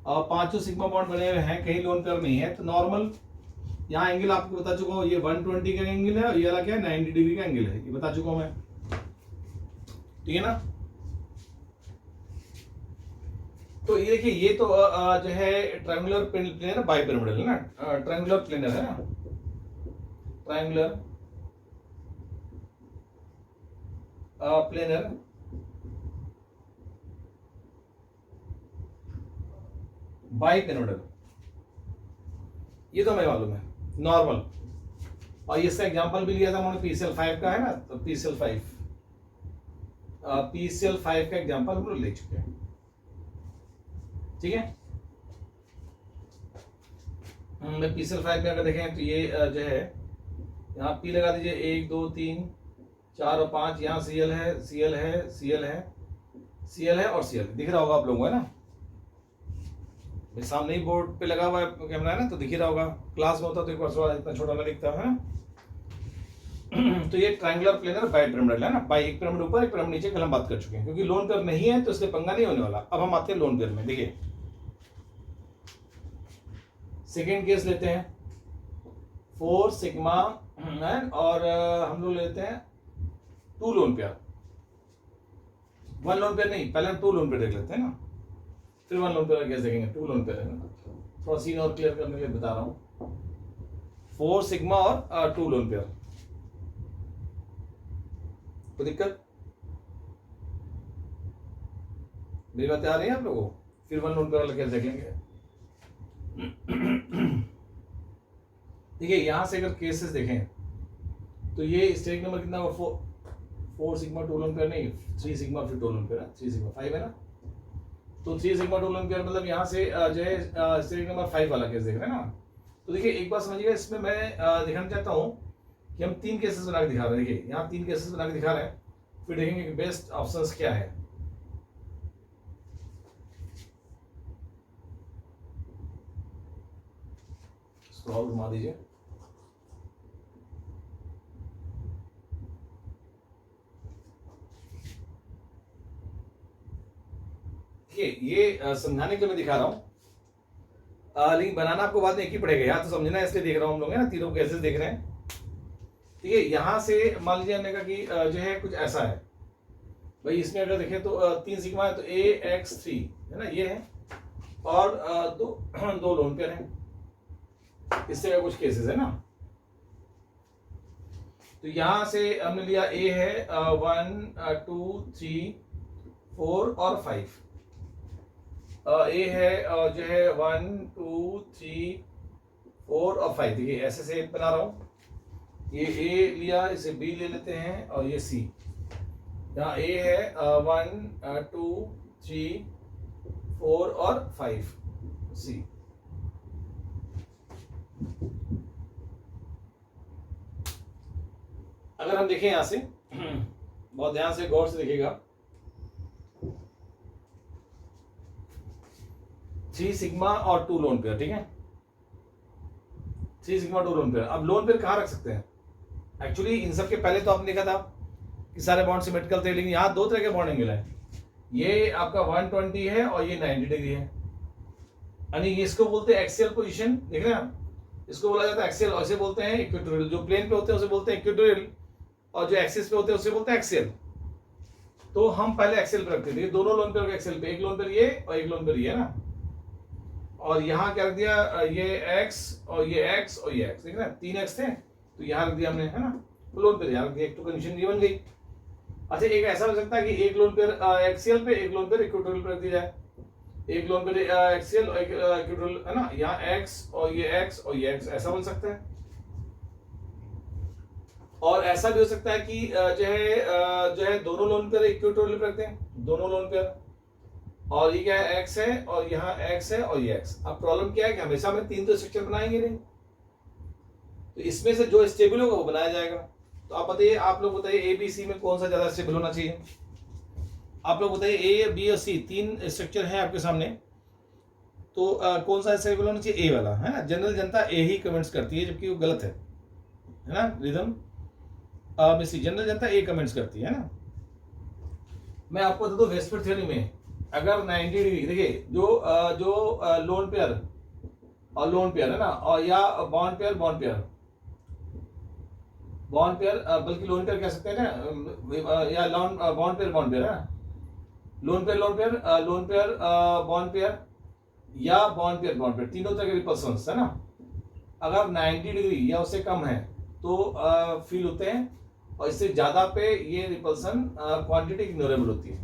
पांचों sigma bond बने हुए हैं, कहीं लोन पेयर नहीं है, तो नॉर्मल यहाँ एंगल आपको बता चुका हूँ, ये 120 का एंगल है और ये वाला क्या है 90 डिग्री का एंगल है, ये बता चुका हूँ मैं, ठीक है ना। तो ये देखिए ये तो जो है ट्रायंगुलर प्लेनर बाइपिरामिडल है ना, ट्रायंगुलर प्लेनर है ना, ट्रायंगुलर प्लेनर बाइपिरामिडल, ये तो हमें मालूम है नॉर्मल। और इसका एग्जांपल भी लिया था हमने PCL5 का है ना, तो PCL5 का एग्जांपल हम लोग ले चुके हैं, ठीक है। PCL5 में अगर देखें तो ये जो है यहाँ P लगा दीजिए, 1 2 3 4 और 5, यहाँ Cl है, Cl है, Cl है, Cl है और Cl दिख रहा होगा आप लोगों को, है ना, सामने ही बोर्ड पे लगा हुआ है कैमरा है ना, तो दिख ही रहा होगा। क्लास में होता तो एक बार इतना छोटा मैं लिखता है ना। तो ये ट्रायंगुलर प्लेनर बाइपिरामिडल है ना, बाई एक पिरामिड ऊपर एक पिरामिड नीचे, कल हम बात कर चुके हैं, क्योंकि लोन पेयर नहीं है तो इसलिए पंगा नहीं होने वाला। अब हम आते हैं लोन पेयर में। देखिए सेकेंड केस लेते हैं 4 सिग्मा और हम लोग लेते हैं 2 लोन पेयर, 1 लोन पेयर नहीं, पहले हम 2 लोन पेयर देख लेते हैं ना, फिर 1 लोन पेयर का केस देखेंगे। 2 लोन पेयर है ना, थोड़ा सीन और क्लियर करने के लिए बता रहा हूँ। 4 सिग्मा और 2 लोन पेयर, कोई दिक्कत? मेरी बातें आ रही है आप लोगों को? फिर 1 लोन पेयर वाला केस देख लेंगे। देखिए यहां से अगर केसेस देखें तो ये स्टेज नंबर कितना होगा, 4 सिग्मा 2 लोन पेयर नहीं, 3 सिग्मा फिर 2 लोन पेयर, 3 सिग्मा 5 है ना, तो 3 सिग्मा 2 लोन पेयर मतलब यहाँ से जो है स्टेज नंबर 5 वाला केस देख रहे हैं ना। तो देखिए एक बात समझिएगा, इसमें मैं दिखाना चाहता हूँ कि हम 3 केसेस बना के दिखा रहे हैं। देखिए यहाँ 3 केसेस बना के दिखा रहे हैं, फिर देखेंगे कि बेस्ट ऑप्शंस क्या है। स्क्रॉल घुमा दीजिए। ये समझाने के लिए मैं दिखा रहा हूँ, लेकिन बनाना आपको बाद में एक ही पड़ेगा, यहाँ तो समझना है इसलिए देख रहा हूँ हम लोग है ना, तीनों केसेस देख रहे हैं। ठीक है, यहाँ से मान लीजिए हमने कहा कि जो है कुछ ऐसा है भाई, इसमें अगर देखें तो 3 सिग्मा है तो AX3 है ना, ये है, और दो लोन पेयर है, इससे का कुछ केसेस है ना। तो यहां से हमने लिया A है 1 2 3 4 और 5, A है जो है 1 2 3 4 और 5। देखिए ऐसे से बना रहा हूं, ये A लिया, इसे B ले लेते हैं और ये C। यहाँ A है 1 2 3 4 और 5 C। अगर हम देखें यहां से बहुत ध्यान से गौर से देखिएगा, 3 सिग्मा और 2 लोन पेयर, ठीक है, 3 सिग्मा 2 लोन पेयर। अब लोन पेयर कहाँ रख सकते हैं? एक्चुअली इन सब के पहले तो आपने देखा था कि सारे बॉन्ड सिमेट्रिकल थे, लेकिन यहाँ 2 तरह के बॉन्ड एंगल है, ये आपका 120 है और ये 90 डिग्री है, यानी इसको बोलते हैं एक्सियल पोजीशन, देख रहे हैं आप, इसको बोला जाता है एक्सियल, और इसे बोलते हैं इक्वेटोरियल। जो प्लेन पे होते हैं उसे बोलते हैं इक्वेटोरियल, और जो एक्सिस पे होते हैं उसे बोलते हैं एक्सियल। तो हम पहले एक्सियल पे रखते थे, दोनों लोन पेयर एक्सियल पे, एक लोन पेयर ये और एक लोन पेयर ये है ना, और यहाँ क्या रख दिया, ये x और ये x और ये x, देख रहे हैं 3 x थे तो यहाँ रख दिया हमने, है ना, तो लोन पेयर यहाँ रख दिया, एक तो कंडीशन ये बन गई। अच्छा एक ऐसा हो सकता है कि एक लोन पेयर एक्सियल पे, एक लोन पेयर इक्वेटोरियल पे रख दिया जाए, एक लोन पेयर एक्सियल और एक इक्वेटोरियल, है ना, यहाँ x और ये x और ये x, ऐसा बन सकता है। और ऐसा भी हो सकता है कि जो है दोनों लोन पेयर इक्वेटोरियल पे रखते हैं, दोनों लोन पेयर, और ये क्या है x है और यहाँ x है और ये x। अब प्रॉब्लम क्या है कि हमेशा में 3 तो स्ट्रक्चर बनाएंगे नहीं, तो इसमें से जो स्टेबल होगा वो बनाया जाएगा। तो आप बताइए, आप लोग बताइए A B C में कौन सा ज्यादा स्टेबल होना चाहिए? आप लोग बताइए, A B और C 3 स्ट्रक्चर है आपके सामने, तो कौन सा स्टेबल होना चाहिए? A वाला, है ना। General Janata A he comments करती है, जबकि वो गलत है ना। Rhythm general Janata A comments करती है ना। मैं आपको बता दूं, वेस्टफोर्ड थ्योरी में अगर 90 डिग्री, देखिए जो लोन पेयर और लोन पेयर है ना, और या बॉन्ड पेयर बल्कि लोन पेयर कह सकते हैं ना, या लोन बॉन्ड पेयर है ना, लोन पेयर बॉन्ड पेयर या बॉन्ड पेयर, तीनों तरह के रिपल्सन्स है ना, अगर 90 डिग्री या उससे कम है तो फील होते हैं, और इससे ज्यादा पे ये रिपल्सन क्वांटिटी इग्नोरेबल होती है।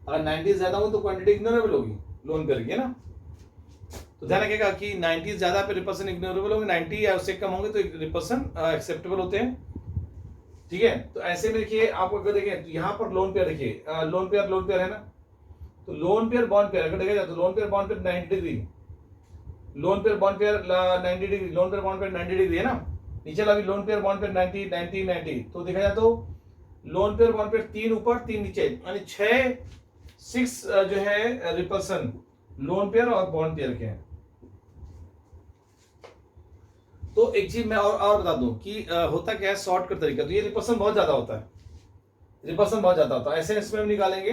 अगर 90 ज्यादा हो तो क्वांटिटी इग्नोरेबल होगी लोन पेयर की, है ना। तो ध्यान रखिएगा कि 90 ज्यादा पे रिपल्सन इग्नोरेबल होंगे, 90 या उससे कम होंगे तो रिपल्सन एक्सेप्टेबल होते हैं, ठीक है। तो ऐसे में देखिए, आपको अगर देखिए यहाँ पर लोन पेयर, देखिए लोन पेयर है ना, तो लोन पेयर बॉन्ड पेयर अगर देखा जाए तो loan pair bond pair 90 degree, loan pair bond pair 90 degree, loan pair bond pair 90 degree है ना, नीचे वाला भी लोन पेयर बॉन्ड पेयर 90, तो देखा जाए तो लोन पेयर बॉन्ड पेयर 3 ऊपर 3 नीचे, यानी 6 जो है रिपल्सन लोन पेयर और बॉन्ड पेयर के हैं। तो एक चीज मैं और बता दूं कि होता क्या है शॉर्टकट तरीका, तो ये रिपल्सन बहुत ज्यादा होता है, ऐसे इसमें हम निकालेंगे।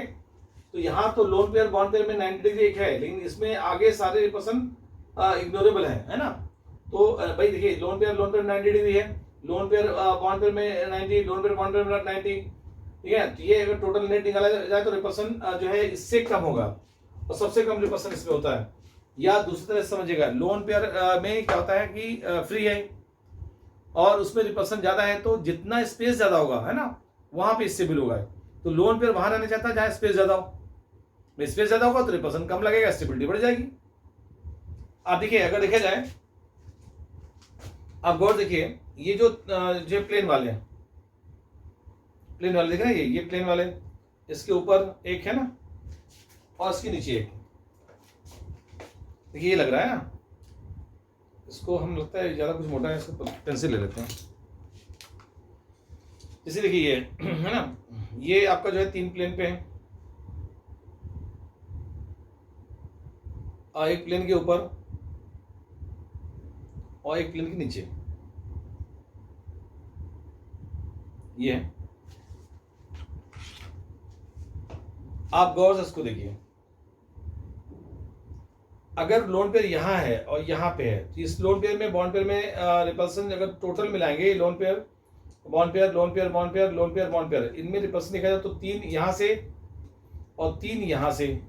तो यहाँ तो लोन पेयर बॉन्ड पेयर में 90 डिग्री एक है, लेकिन इसमें आगे सारे रिपल्सन इग्नोरेबल है ना। तो भाई देखिए लोन पेयर 90 डिग्री है, लोन पेयर बॉन्ड पेयर में 90, लोन पेयर बॉन्ड पेयर में 90, ठीक है। तो ये अगर टोटल नेट निकाला जाए तो रिपल्सन जो है इससे कम होगा, और सबसे कम रिपल्सन इसमें होता है। या दूसरी तरह से समझिएगा, लोन पेयर में क्या होता है कि फ्री है और उसमें रिपल्सन ज्यादा है, तो जितना स्पेस ज्यादा होगा है ना, वहां पे स्टेबल होगा। तो लोन पेयर वहां रहना चाहता है जहां स्पेस ज्यादा हो, स्पेस ज्यादा होगा तो रिपल्सन कम लगेगा, स्टेबिलिटी बढ़ जाएगी। आप देखिए, अगर देखा जाए, आप गौर देखिए, ये जो प्लेन वाले देख रहे हैं, ये प्लेन वाले, इसके ऊपर एक है ना और इसके नीचे एक, देखिए ये लग रहा है ना, इसको हम लगता है ज्यादा कुछ मोटा है, इसको पेंसिल ले लेते हैं। जैसे देखिए ये है ना, ये आपका जो है 3 प्लेन पे है, और एक प्लेन के ऊपर और एक प्लेन के नीचे, ये है। आप गौर से इसको देखिए, अगर लोन पेयर यहाँ है और यहाँ पे है, तो इस लोन पेयर में बॉन्ड पेयर में रिपल्सन अगर टोटल मिलाएंगे, लोन पेयर बॉन्ड पेयर, इनमें रिपल्सन देखा जाए तो 3 यहाँ से और 3 यहाँ से,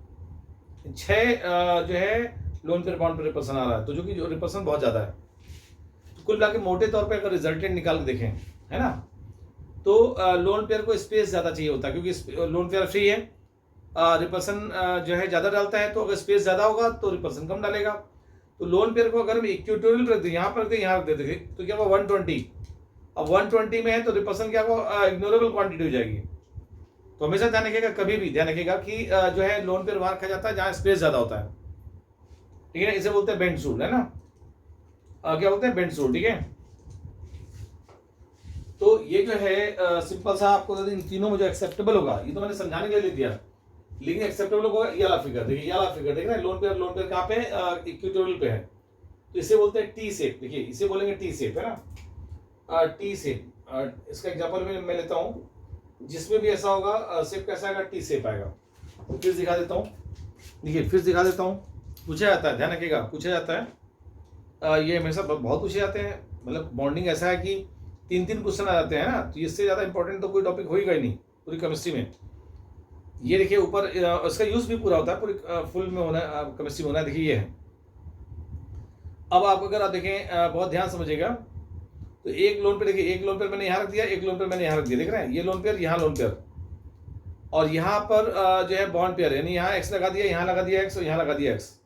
6 जो है lone pair bond pair repulsion आ रहा है, तो जो कि रिपल्सन बहुत ज्यादा है। तो कुल मिला के मोटे तौर पे अगर रिजल्टेंट निकाल के देखें, है ना, तो लोन पेयर को स्पेस ज्यादा चाहिए होता है, क्योंकि लोन पेयर फ्री है, रिपल्सन जो है ज्यादा डालता है, तो अगर स्पेस ज्यादा होगा तो रिपल्सन कम डालेगा। तो लोन पेयर को अगर हम इक्वेटोरियल रख दें, यहाँ पर रख दें, यहाँ रख देते थे, तो क्या होगा 120, अब 120 में है तो रिपल्सन क्या होगा, इग्नोरेबल क्वांटिटी हो जाएगी। तो हमेशा ध्यान रखिएगा, कभी भी ध्यान रखिएगा कि जो है लोन पेयर वहां रखा जाता है जहां स्पेस ज्यादा होता है, ठीक है। इसे बोलते हैं बेंड सूट, है ना, क्या बोलते हैं, बेंड सूट, ठीक है। तो ये जो है सिंपल सा आपको इन तीनों में जो एक्सेप्टेबल होगा, ये तो मैंने समझाने के लिए दिया, लेकिन एक्सेप्टेबल होगा ये वाला फिगर, देखिए ये वाला फिगर देख रहे हैं, लोन पेयर कहाँ पे, इक्वेटोरियल पे है, तो इसे बोलते हैं टी शेप, देखिए इसे बोलेंगे टी शेप, है ना, टी शेप। इसका एग्जांपल मैं लेता हूँ, जिसमें भी ऐसा होगा शेप कैसा आएगा, टी शेप आएगा। तो फिर दिखा देता हूँ, देखिए फिर दिखा देता हूँ, पूछा जाता है, ध्यान रखिएगा, पूछा जाता है, ये हमेशा बहुत पूछे जाते हैं, मतलब बॉन्डिंग ऐसा है कि 3 क्वेश्चन आ जाते हैं ना, तो इससे ज्यादा इंपॉर्टेंट तो कोई टॉपिक होगा ही नहीं पूरी केमिस्ट्री में। ये देखिए ऊपर इसका यूज भी पूरा होता है, पूरी फुल में होना केमिस्ट्री में होना है, देखिए ये है। अब आप अगर आप देखें, बहुत ध्यान समझिएगा, तो एक लोन पेयर देखिए, एक लोन पेयर मैंने यहाँ रख दिया, एक लोन पेयर मैंने यहाँ रख दिया, देख रहे हैं, ये लोन पेयर, यहाँ लोन पेयर, और यहाँ पर जो है बॉन्ड पेयर, यानी यहाँ एक्स लगा दिया, यहाँ लगा दिया एक्स, और यहाँ लगा दिया एक्स।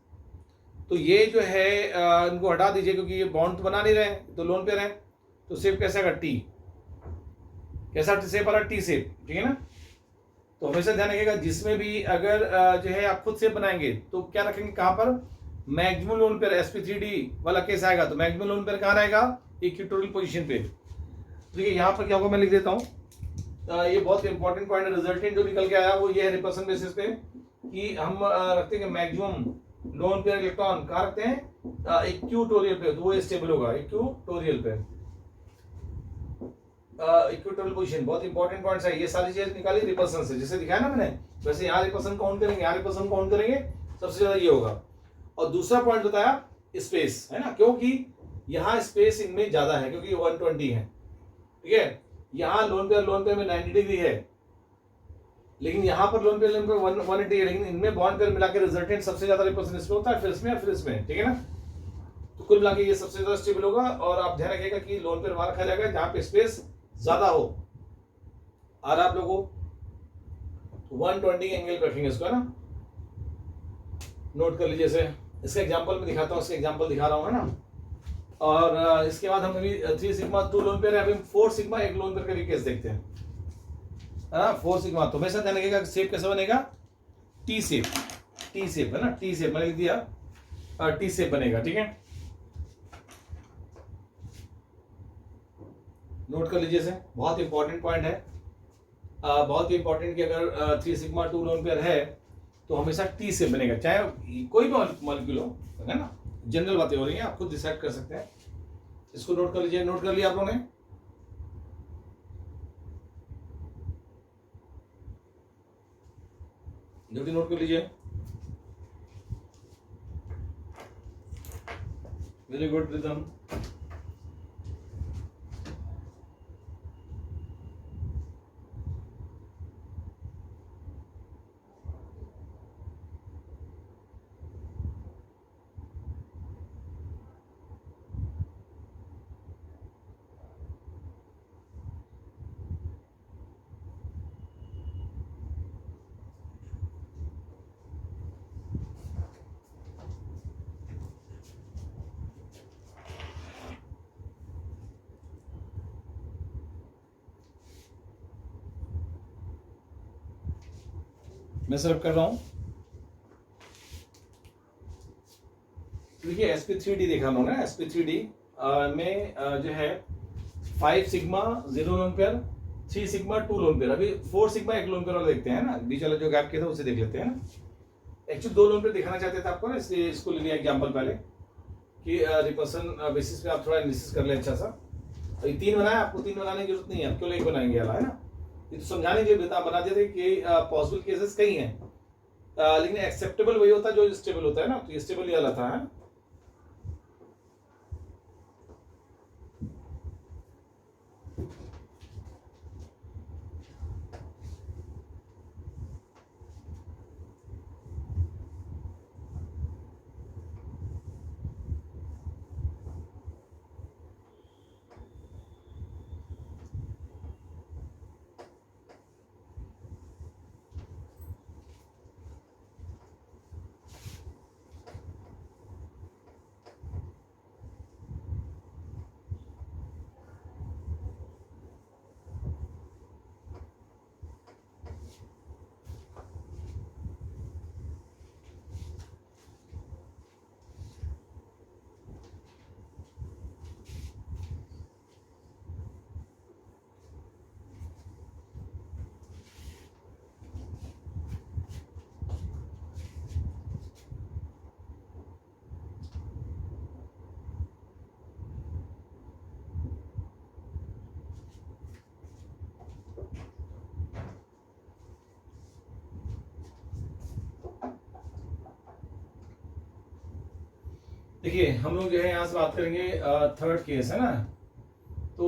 तो ये जो है इनको हटा दीजिए, क्योंकि ये बॉन्ड तो बना नहीं रहे, तो लोन पेयर है, तो शेप कैसा आएगा, टी, कैसा शेप आ रहा है, टी शेप, ठीक है ना। तो हमेशा ध्यान रखिएगा, जिसमें भी अगर जो है आप खुद शेप बनाएंगे तो क्या रखेंगे, कहाँ पर, मैक्सिमम लोन पेयर sp3d वाला केस आएगा, तो मैक्सिमम लोन पेयर कहाँ रहेगा, इक्वेटोरियल पोजीशन पे। देखिए यहाँ पर क्या होगा, मैं लिख देता हूँ, ये बहुत इंपॉर्टेंट पॉइंट है, रिजल्टेंट जो निकल के आया वो ये है रिपल्सन बेसिस पे, कि हम रखते हैं मैक्सिमम लोन पेयर इलेक्ट्रॉन कहाँ रखते हैं, इक्वेटोरियल पे, तो वो स्टेबल होगा इक्वेटोरियल पे। इक्विटोरियल पोजीशन, बहुत इंपॉर्टेंट पॉइंट्स है। ये सारी चीज निकाली रिपल्सन से, जैसे दिखाया ना मैंने, वैसे यहाँ रिपल्सन काउंट करेंगे, यहाँ रिपल्सन काउंट करेंगे, सबसे ज्यादा ये होगा। और दूसरा पॉइंट बताया स्पेस, है ना, क्योंकि यहाँ स्पेस इनमें ज्यादा है, क्योंकि 120 है, ठीक है। यहाँ लोन पे में 90 डिग्री है, लेकिन यहाँ पर लोन पे 180 है, लेकिन इनमें बॉन्ड पेयर मिला के रिजल्टेंट सबसे ज्यादा रिपल्सन इसमें होता है, फिर इसमें और फिर इसमें, ठीक है ना। तो कुल मिला के ये सबसे ज्यादा स्टेबल होगा। और आप ध्यान रखिएगा कि लोन पेयर वहां रखा जाएगा जहां पे स्पेस ज्यादा हो। और आप लोगों 120 एंगल रखेंगे इसको, है ना, नोट कर लीजिए इसे। इसका एग्जांपल मैं दिखाता हूँ, इसका एग्जांपल दिखा रहा हूँ, है ना। और इसके बाद हम अभी 3 सिग्मा 2 लोन पेयर है, अभी 4 सिग्मा 1 लोन पेयर का भी केस देखते हैं, है ना। 4 सिग्मा तो हमेशा ध्यान रखिएगा शेप कैसे बनेगा, टी शेप, टी शेप, है ना, टी शेप मैंने लिख दिया, टी शेप बनेगा, ठीक है। नोट कर लीजिए इसे, बहुत इंपॉर्टेंट पॉइंट है, बहुत ही इंपॉर्टेंट कि अगर 3 सिग्मा 2 लोन पेयर है तो हमेशा टी से बनेगा, चाहे कोई भी मॉलिक्यूल हो, है ना। जनरल बातें हो रही हैं, आप खुद डिसाइड कर सकते हैं। इसको नोट कर लीजिए, नोट कर लिया आप लोगों ने। जल्दी नोट कर लीजिए, वेरी गुड रिदम। मैं सर्व कर रहा हूं। देखिए sp3d देखा हम लोग ना, sp3d में जो है 5 sigma 0 lone pair, 3 sigma 2 lone pair. अभी 4 सिग्मा 1 लोन पेयर वाला देखते हैं ना, बीच वाला जो गैप किया था उसे देख लेते हैं ना। एक्चुअली 2 लोन पेयर दिखाना चाहते थे आपको ना, इसलिए इसको ले लिया एग्जांपल पहले कि रिपर्सन बेसिस पे आप थोड़ा एनालिसिस कर ले अच्छा सा। तो ये 3 बनाया, आपको 3 बनाने की जरूरत नहीं है, आप क्यों 1 बनाएंगे वाला, है ना। ये तो समझाने के लिए बना दिया था कि पॉसिबल केसेस कई हैं, लेकिन एक्सेप्टेबल वही होता है जो स्टेबल होता है ना, तो ये स्टेबल ही वाला था, है। देखिए हम लोग जो है यहाँ से बात करेंगे थर्ड केस, है ना। तो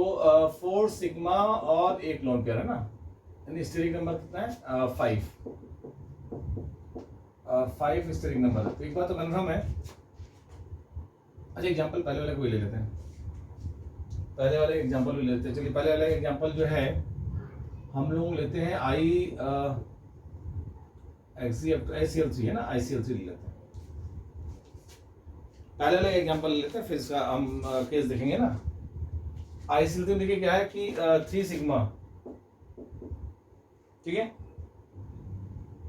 4 सिग्मा और 1 लोन पेयर, है ना, यानी स्टेरिक नंबर कितना है 5 स्टेरिक नंबर। तो एक बात तो कन्फर्म है। अच्छा एग्जांपल पहले वाले को भी ले लेते हैं, पहले वाले एग्जांपल भी लेते हैं। चलिए पहले वाले एग्जांपल जो है हम लोग लेते हैं ICl3, है ना, ICl3 ले लेते हैं। पहले वाले एग्जांपल लेते हैं, फिर इसका हम केस देखेंगे ना। ICl3 देखिए क्या है कि 3 सिग्मा, ठीक है,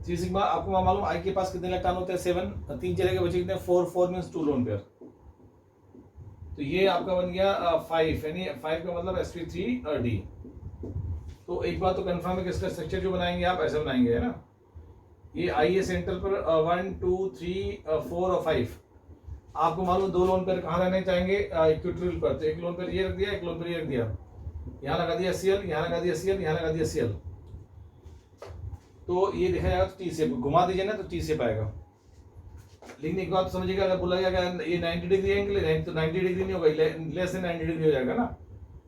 3 सिग्मा। आपको मालूम आई के पास कितने इलेक्ट्रॉन होते हैं 7, 3 चले गए बचे कितने 4 मींस 2 लोन पेयर। तो ये आपका बन गया 5, यानी 5 का मतलब sp3d। तो एक बात तो कंफर्म है कि इसका स्ट्रक्चर जो बनाएंगे आप ऐसा बनाएंगे, है ना। ये आई सेंटर पर 1 2 3 4 और 5। आपको मालूम 2 लोन पेयर कहाँ रहने चाहेंगे, इक्विटोरियल पर। तो 1 लोन पेयर ये रख दिया, 1 लोन पेयर ये रख दिया। यहाँ लगा दिया सी एल, यहाँ लगा दिया सी एल, यहाँ लगा दिया सी एल, तो ये देखा जाएगा तो टी शेप, घुमा दीजिए ना तो टी शेप आएगा। लेकिन एक बात समझिएगा, अगर बोला जाएगा ये 90 डिग्री एंगल है तो 90 डिग्री नहीं होगा, लेस देन 90 डिग्री हो जाएगा ना।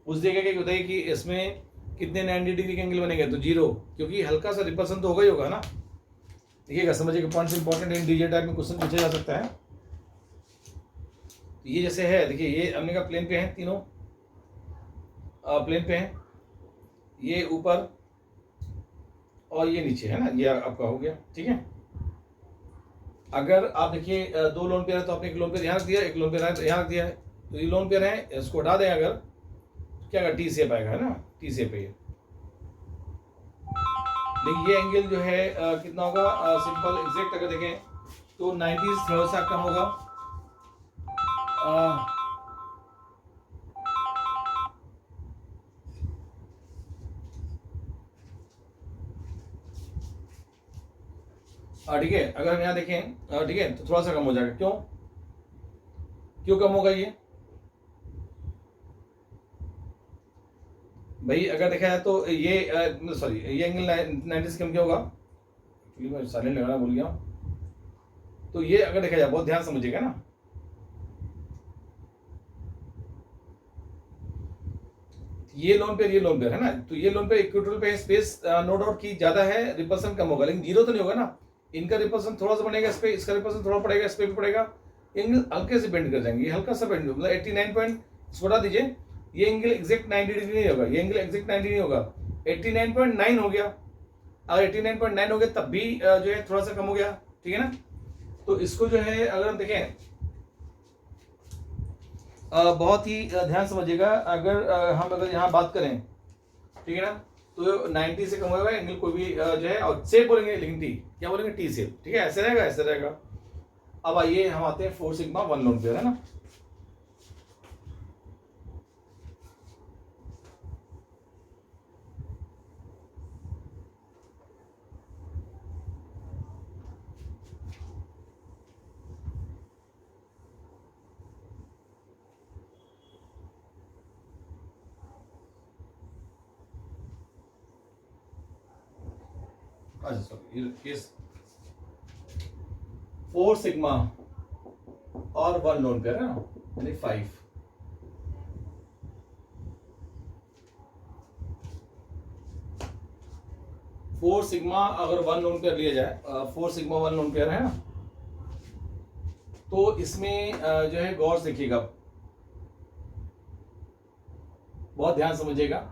उस जगह क्या बताइए कि इसमें कितने 90 डिग्री के एंगल बनेंगे, तो 0, क्योंकि हल्का सा रिपल्सन तो होगा ही होगा ना। देखिएगा, समझिएगा, points important in DJ type में क्वेश्चन पूछा जा सकता है। ये जैसे है, देखिए ये हमने कहा प्लेन पे है, तीनों प्लेन पे है, ये ऊपर और ये नीचे है ना, ये आपका हो गया, ठीक है। अगर आप देखिए 2 लोन पेयर है तो आपने एक लोन पेयर यहाँ रख दिया, एक लोन पेयर यहाँ रख दिया है, तो ये लोन पेयर है, इसको हटा दें अगर, क्या अगर टी शेप आएगा, है ना, टी शेप है ये। लेकिन ये एंगल जो है कितना होगा, सिंपल एग्जैक्ट अगर देखें तो 90 थोड़ा सा कम होगा, ठीक है। अगर हम यहाँ देखें, ठीक है, तो थोड़ा सा कम हो जाएगा, क्यों क्यों कम होगा ये भाई, अगर देखा जाए तो ये सॉरी, ये एंगल 90 से कम क्या होगा, एक्चुअली मैं साइलेंट लगाना भूल गया। तो ये अगर देखा जाए, बहुत ध्यान समझिएगा ना, ये लोन पेयर, ये लोन पेयर है ना, तो ये लोन पेयर इक्विटोरियल पे स्पेस नो डाउट की ज्यादा है, रिपल्सन कम होगा, लेकिन 0 तो नहीं होगा ना। इनका रिपल्सन थोड़ा सा बनेगा इस पे, इसका रिपल्सन थोड़ा पड़ेगा इस पे भी पड़ेगा, एंगल हल्के से बेंड कर जाएंगे, ये हल्का सा बेंड, मतलब 89 पॉइंट छोड़ा दीजिए, ये एंगल एग्जैक्ट 90 डिग्री नहीं होगा, ये एंगल एग्जैक्ट 90 नहीं होगा, 89.9 हो गया। अगर 89.9 हो गया तब भी जो है थोड़ा सा कम हो गया, ठीक है ना। तो इसको जो है अगर हम देखें, बहुत ही ध्यान समझिएगा, अगर हम अगर यहाँ बात करें, ठीक है ना, तो 90 से कम होगा एंगल कोई भी जो है, और शेप बोलेंगे, लेकिन टी क्या बोलेंगे, टी शेप, ठीक है, ऐसे रहेगा, ऐसे रहेगा। अब आइए हम आते हैं 4 सिग्मा 1 लोन पेयर, है ना। अच्छा सॉरी, केस 4 सिग्मा और 1 लोन पेयर है ना, यानी 5। 4 सिग्मा अगर 1 लोन पेयर लिया जाए, 4 सिग्मा 1 लोन पेयर है ना, तो इसमें जो है गौर से देखिएगा, बहुत ध्यान समझिएगा।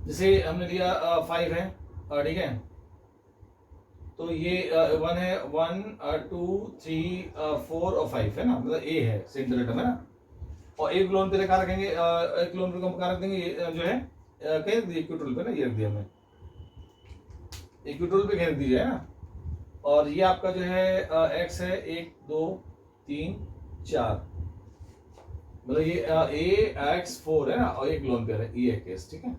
जैसे हमने लिया 5 है, ठीक है, तो ये 1 है, 1 2 3 4 और 5 है ना, मतलब ए है सेंटर एटम, है ना। और एक लोन पे कहाँ रखेंगे, एक लोन पे कहाँ रख देंगे, ये जो है कहीं रख दिए, इक्विटोरियल पे ना, ये रख दिया हमने, इक्विटोरियल पे कहीं रख दीजिए, है ना। और ये आपका जो है एक्स है, 1 2 3 4, मतलब ये AX4 है ना, और एक लोन पेयर है EX, ठीक है।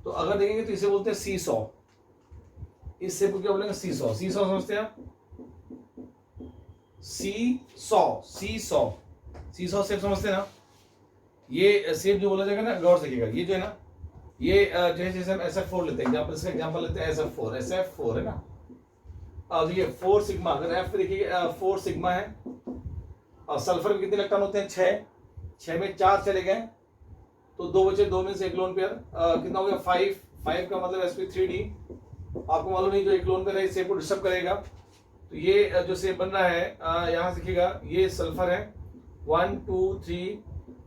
तो अगर देखेंगे तो इसे बोलते हैं सी सॉ, इससे क्या बोलेंगे, सी सॉ, सी सॉ समझते हैं आप, सी सॉ, सी सॉ, सी सॉ शेप समझते हैं ना। ये शेप जो बोला जाएगा ना, गौर से देखिएगा, ये जो है ना, ये जो है, जैसे हम SF4 लेते हैं, एग्जांपल, इसका एग्जांपल लेते हैं SF4 है ना। अब ये 4 सिग्मा, अगर F देखिए 4 सिग्मा है, और सल्फर में कितने इलेक्ट्रॉन होते हैं, 6 में 4 चले गए, तो 2 बचे, 2 में से एक लोन पेयर, कितना हो गया, 5 का मतलब sp3d, आपको मालूम नहीं, जो एक लोन पेयर है इस शेप को डिस्टर्ब करेगा। तो ये जो शेप बन रहा है, यहाँ से देखिएगा, ये सल्फर है, 1 2 3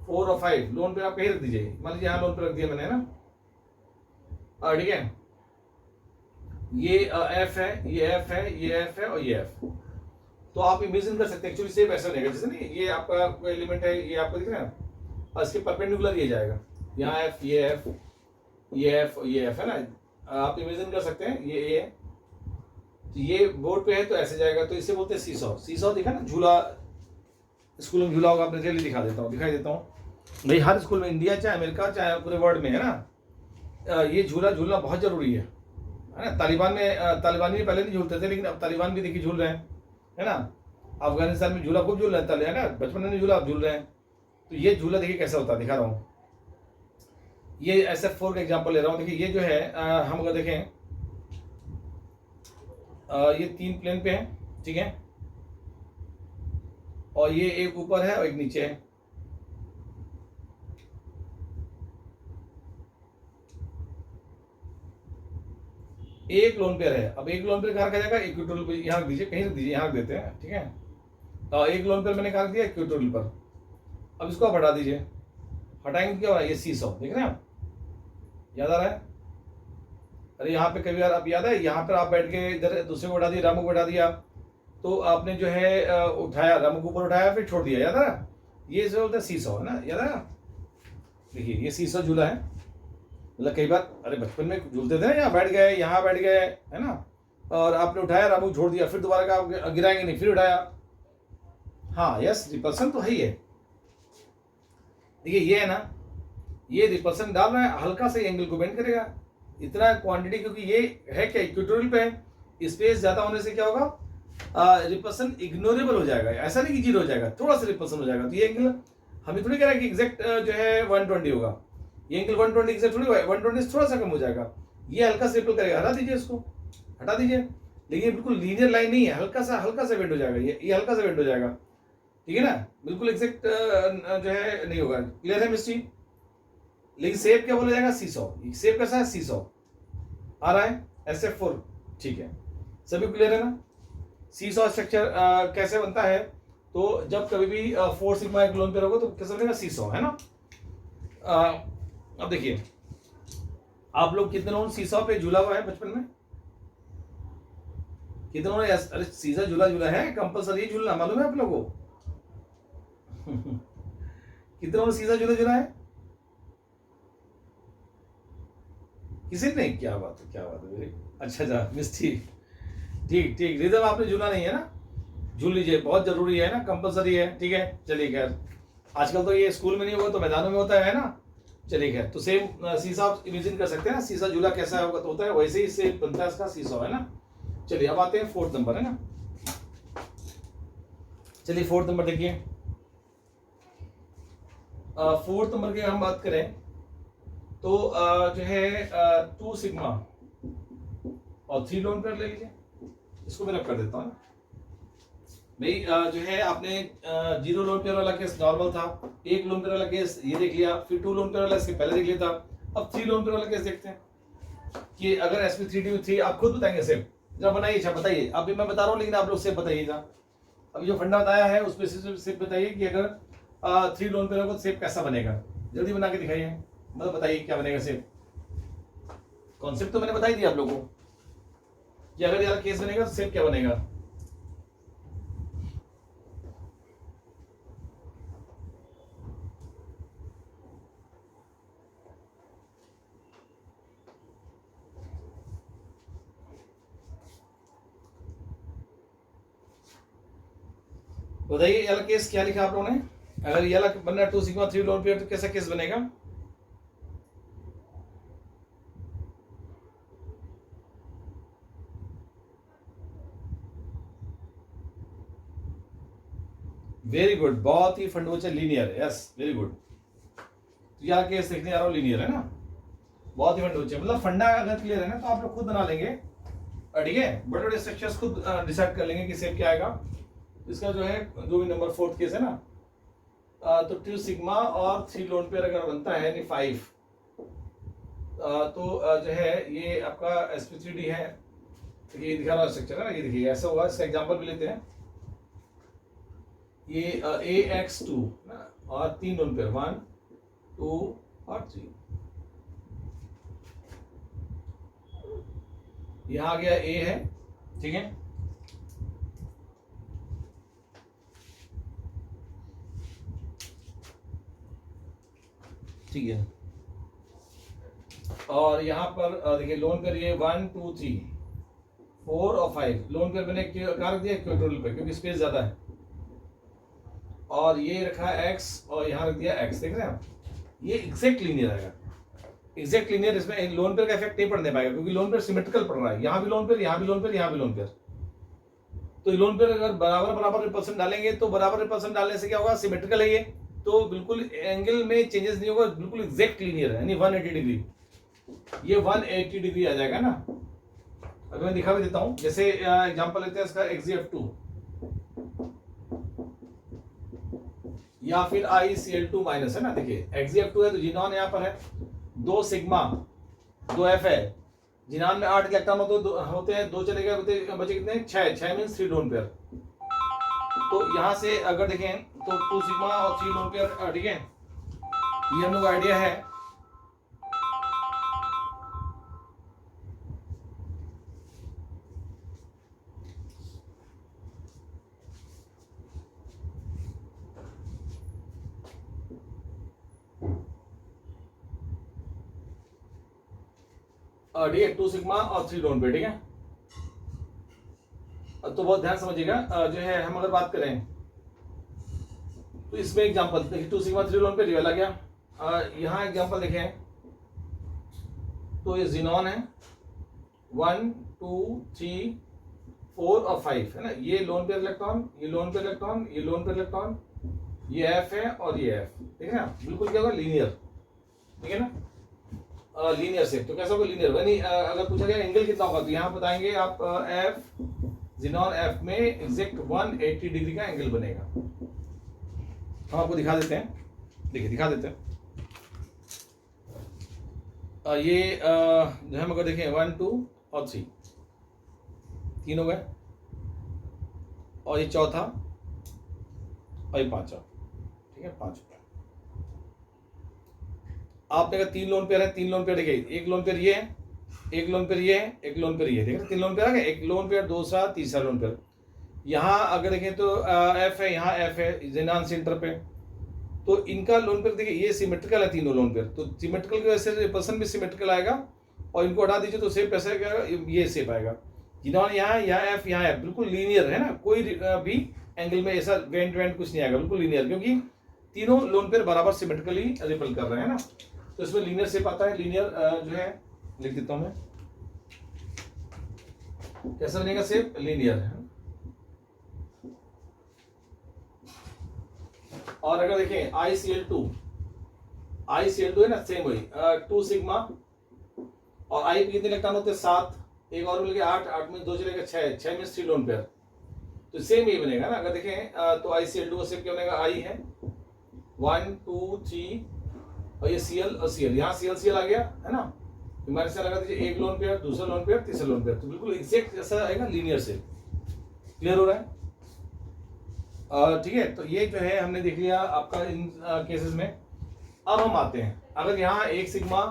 4 और 5 लोन पेयर आप कहीं रख दीजिए, मान लीजिए यहाँ लोन पेयर रख दिया मैंने, है ना, ठीक है। ये F है, ये F है, ये F है और ये F। तो आप इमेजिन कर सकते हैं, एक्चुअली शेप ऐसा रहेगा, जैसे नहीं, ये आपका कोई एलिमेंट है, ये आपको दिख रहा है, और इसके परपेंडिकुलर ये जाएगा, यहाँ F, ये F, ये F, ये F है ना, आप इमेजिन कर सकते हैं, ये A है, तो ये बोर्ड पे है तो ऐसे जाएगा, तो इसे बोलते हैं सीसॉ। सीसॉ दिखा ना, झूला, स्कूल में झूला होगा, आपने चलिए दिखाई देता हूँ भाई, हर स्कूल में, इंडिया चाहे अमेरिका चाहे पूरे वर्ल्ड में, है ना, ये झूला झूलना बहुत जरूरी है ना। तालिबान में पहले नहीं झूलते थे, लेकिन अब तालिबान भी देखिए झूल रहे हैं, है ना। अफगानिस्तान में झूला खूब झूल रहे हैं, है ना, बचपन में नहीं झूला, अब झूल रहे हैं। तो ये झूला देखिए कैसा होता है, दिखा रहा हूँ। ये SF4 का एग्जांपल ले रहा हूँ। देखिए ये जो है हम अगर देखें ये 3 प्लेन पे है, ठीक है, और ये एक ऊपर है और एक नीचे है। एक लोन पेयर है। अब एक लोन पेयर कहाँ रखा जाएगा, इक्वेटोरियल पे यहाँ दीजिए, कहीं रख दीजिए, यहाँ रख देते हैं, ठीक है। तो एक लोन पेयर मैंने कहाँ रख दिया, इक्वेटोरियल पर। अब इसको आप हटा दीजिए, हटाएंगे तो क्या हो रहा है, ये सीसॉ देख रहे हैं आप, याद आ रहा है। अरे यहाँ पे कभी आप याद है, यहाँ पर आप बैठ के इधर दूसरे को उठा दिया, रामू को उठा दिया, तो आपने जो है उठाया, रामू को ऊपर उठाया, फिर छोड़ दिया, याद है ना। ये जो बोलते हैं सीसॉ है ना, याद है ना। देखिए ये सीसॉ झूला है, मतलब कई बार अरे बचपन में झूलते थे ना, यहाँ बैठ गए, यहाँ बैठ गए, है ना, और आपने उठाया, रामू छोड़ दिया, फिर दोबारा का गिराएंगे नहीं, फिर उठाया। हाँ यस, रिपल्सन तो है ही है। देखिए ये है ना, ये रिपल्सन डाल रहा है, हल्का से एंगल को बेंड करेगा, इतना क्वांटिटी, क्योंकि ये है क्या, इक्वेटोरियल पे है, स्पेस ज्यादा होने से क्या होगा, रिपल्सन इग्नोरेबल हो जाएगा। ऐसा नहीं कि जीरो हो जाएगा, थोड़ा सा रिपल्सन हो जाएगा। तो ये एंगल हमें थोड़ी कह रहा है कि एग्जैक्ट जो है 120 होगा, ये एंगल 120 एग्जैक्ट थोड़ी होगा, 120 थोड़ा सा कम हो जाएगा, ये हल्का से रिपल करेगा। हटा दीजिए इसको, हटा दीजिए, लेकिन ये बिल्कुल लीनियर लाइन नहीं है, हल्का सा बेंड हो जाएगा, ये हल्का सा बेंड हो जाएगा, ठीक है ना, बिल्कुल एग्जैक्ट जो है नहीं होगा। क्लियर है मिस्ट्री। लेकिन सेप क्या बोला जाएगा, सीसॉ। सेप कैसा है, सीसॉ आ रहा है, SF4, ठीक है, सभी क्लियर है ना। सीसॉ स्ट्रक्चर कैसे बनता है, तो जब कभी भी 4 सिग्मा एक लोन पे रहोगे तो कैसे बनेगा, सीसॉ, है ना। अब देखिए आप लोग कितने लोग सीसॉ पे झूला हुआ है बचपन में, कितने लोग, अरे सीधा झूला है, कंपलसरी झूलना, मालूम है आप लोगों को। कितने लोग सीधा झूला है, किसी ने नहीं, क्या बात है, अच्छा मिस्टी, ठीक, रिदम आपने झूला नहीं है ना, झूल लीजिए, बहुत जरूरी है ना, कंपलसरी है, ठीक है। चलिए खैर, आजकल तो ये स्कूल में नहीं होगा तो मैदानों में होता है ना। चलिए खैर, तो सेम सीसा आप इमेजिन कर सकते हैं ना, सीसा झूला कैसा होगा, तो होता है वैसे ही से बनता है इसका सीसा, है ना। चलिए अब आते हैं 4th नंबर, है ना। चलिए 4th नंबर देखिए, 4th नंबर की हम बात करें तो जो है 2 सिग्मा और 3 लोन पेयर ले लीजिए, इसको मैं रब कर देता हूँ भाई। जो है आपने 0 लोन पेयर वाला केस नॉर्मल था, 1 लोन पेयर वाला केस ये देख लिया, फिर 2 लोन पेयर वाला इसके पहले देख लिया था। अब 3 लोन पेयर वाला केस देखते हैं कि अगर SP3D3 आप खुद बताएंगे सेम, जरा बनाइए, अच्छा बताइए, अभी मैं बता रहा हूँ लेकिन आप लोग सेम बताइएगा। अभी जो फंडा बताया है उस पर सेम बताइए कि अगर 3 लोन पेयर होगा तो सेम कैसा बनेगा, जल्दी बना के दिखाइए, मतलब बताइए क्या बनेगा सेम। कॉन्सेप्ट तो मैंने बता ही दिया आप लोगों को कि अगर यार केस बनेगा तो सेम क्या बनेगा। बताइए ये वाला केस क्या लिखा आप लोगों ने, अगर ये वाला बनना 2 सिग्मा 3 लोन पेयर तो कैसा केस बनेगा। वेरी गुड, बहुत ही fundamental linear, yes very good. तो यहाँ केस देखने जा रहा हूँ, लीनियर है ना, बहुत ही फंडामेंटल, मतलब फंडा अगर क्लियर है ना तो आप लोग खुद बना लेंगे, ठीक है, बड़े बड़े स्ट्रक्चर्स खुद डिसाइड कर लेंगे कि सेप क्या आएगा। इसका जो है जो भी नंबर 4th केस है ना, तो 2 सिग्मा और 3 लोन पेयर अगर बनता है यानी 5, तो जो है ये आपका SP3D है, तो ये दिखा रहा स्ट्रक्चर है ना, ये देखिए ऐसा हुआ। इसका एग्जांपल भी लेते हैं, ये AX2 और 3 लोन पेयर 1 2 और 3, यहाँ आ गया A है, ठीक है, ठीक है, और यहाँ पर देखिए लोन पेयर ये 1 2 3 4 और 5 लोन पेयर मैंने कहाँ रख दिया, इक्वेटोरियल पे, क्योंकि स्पेस ज्यादा है, और ये रखा X और यहाँ रख दिया X, देख रहे हैं आप, ये एग्जैक्ट लीनियर आएगा, एग्जैक्ट लीनियर। इसमें लोन पेयर का इफेक्ट नहीं पड़ने पाएगा क्योंकि लोन पेयर सिमेट्रिकल पड़ रहा है, यहाँ भी लोन पेयर, यहाँ भी लोन पेयर, यहाँ भी लोन पेयर। तो लोन पेयर अगर बराबर रिपल्सन डालेंगे तो बराबर रिपल्सन डालने से क्या होगा, सिमेट्रिकल है ये, तो बिल्कुल एंगल में चेंजेस नहीं होगा, बिल्कुल एग्जैक्ट लीनियर है, यानी 180 डिग्री, ये 180 डिग्री आ जाएगा ना। अभी मैं दिखा भी देता हूं, जैसे एग्जांपल लेते हैं इसका XGF2 या फिर ICL2 माइनस है ना। देखिए XGF2 है तो जिनॉन यहाँ पर है 2 सिग्मा 2 F है, जिनान में 8 इलेक्ट्रॉन होते हैं, 2 चले गए, बचे कितने 6 मीन्स 3 लोन पेयर। तो यहाँ से अगर देखें तो 2 सिग्मा और 3 लोन पेयर, ठीक है, ये हम लोग आइडिया है। ठीक है, 2 सिग्मा और 3 लोन पेयर, ठीक है। तो बहुत ध्यान समझिएगा, जो है हम अगर बात करें तो इसमें एग्जांपल देखिए 2 सिग्मा 3 लोन पेयर रिवेल आ गया। यहाँ एग्जांपल देखें तो ये जिनॉन है 1 2 3 4 और 5 है ना, ये लोन पेयर इलेक्ट्रॉन, ये लोन पेयर इलेक्ट्रॉन, ये लोन पेयर इलेक्ट्रॉन, ये F है और ये F, ठीक है ना, बिल्कुल क्या होगा लीनियर, ठीक है ना, लीनियर से। तो कैसा होगा लीनियर, यानी अगर पूछा गया एंगल कितना होगा तो यहाँ बताएंगे आप F जिनॉन F में एग्जैक्ट 180 डिग्री का एंगल बनेगा। हम आपको दिखा देते हैं, देखिए दिखा देते हैं। ये जो हम अगर देखें 1 2 और 3 तीन हो गए, और ये चौथा और ये पांचवा, ठीक है, 5 आपने कहा 3 लोन पेयर है, 3 लोन पेयर देखिए, एक लोन पेयर ये है, एक लोन पेयर ये है, एक लोन पेयर ये है, ठीक है, 3 लोन पेयर आ गए, एक लोन पेयर, दूसरा तीसरा लोन पेयर। यहाँ अगर देखें तो F है, यहाँ F है जिनान सेंटर पे, तो इनका लोन पेयर देखिए ये सिमेट्रिकल है तीनों लोन पेयर, तो सिमेट्रिकल की वजह से रिपल्सन भी सिमेट्रिकल आएगा, और इनको हटा दीजिए तो सेप कैसे आएगा, ये सेप आएगा। जिनॉन यहाँ F यहाँ F, बिल्कुल लीनियर है ना, कोई भी एंगल में ऐसा वेंट वेंट कुछ नहीं आएगा, बिल्कुल लीनियर, क्योंकि तीनों लोन पेयर बराबर सिमेट्रिकली रिपल कर रहे हैं ना, तो इसमें लीनियर सेप आता है। लीनियर जो है लिख देता हूं मैं, कैसा बनेगा सेप, लीनियर है। और अगर देखें ICL2 है ना, सेम वही 2 सिग्मा और I पे कितने इलेक्ट्रॉन होते हैं 7, एक और मिल गया 8, 8 में 2 चलेगा 6 में 3 लोन पेयर, तो सेम ये बनेगा ना। अगर देखें तो ICL2 का सेप क्या बनेगा, I है 1 2 3 और ये Cl और Cl, यहाँ Cl आ गया है ना, हमारे से लगा दीजिए, एक लोन पेयर, दूसरा लोन पेयर, तीसरा लोन पेयर, तो बिल्कुल एग्जैक्ट ऐसा आएगा लीनियर से। क्लियर हो रहा है, ठीक है। तो ये जो है हमने देख लिया आपका इन केसेस में। अब हम आते हैं, अगर यहाँ एक सिग्मा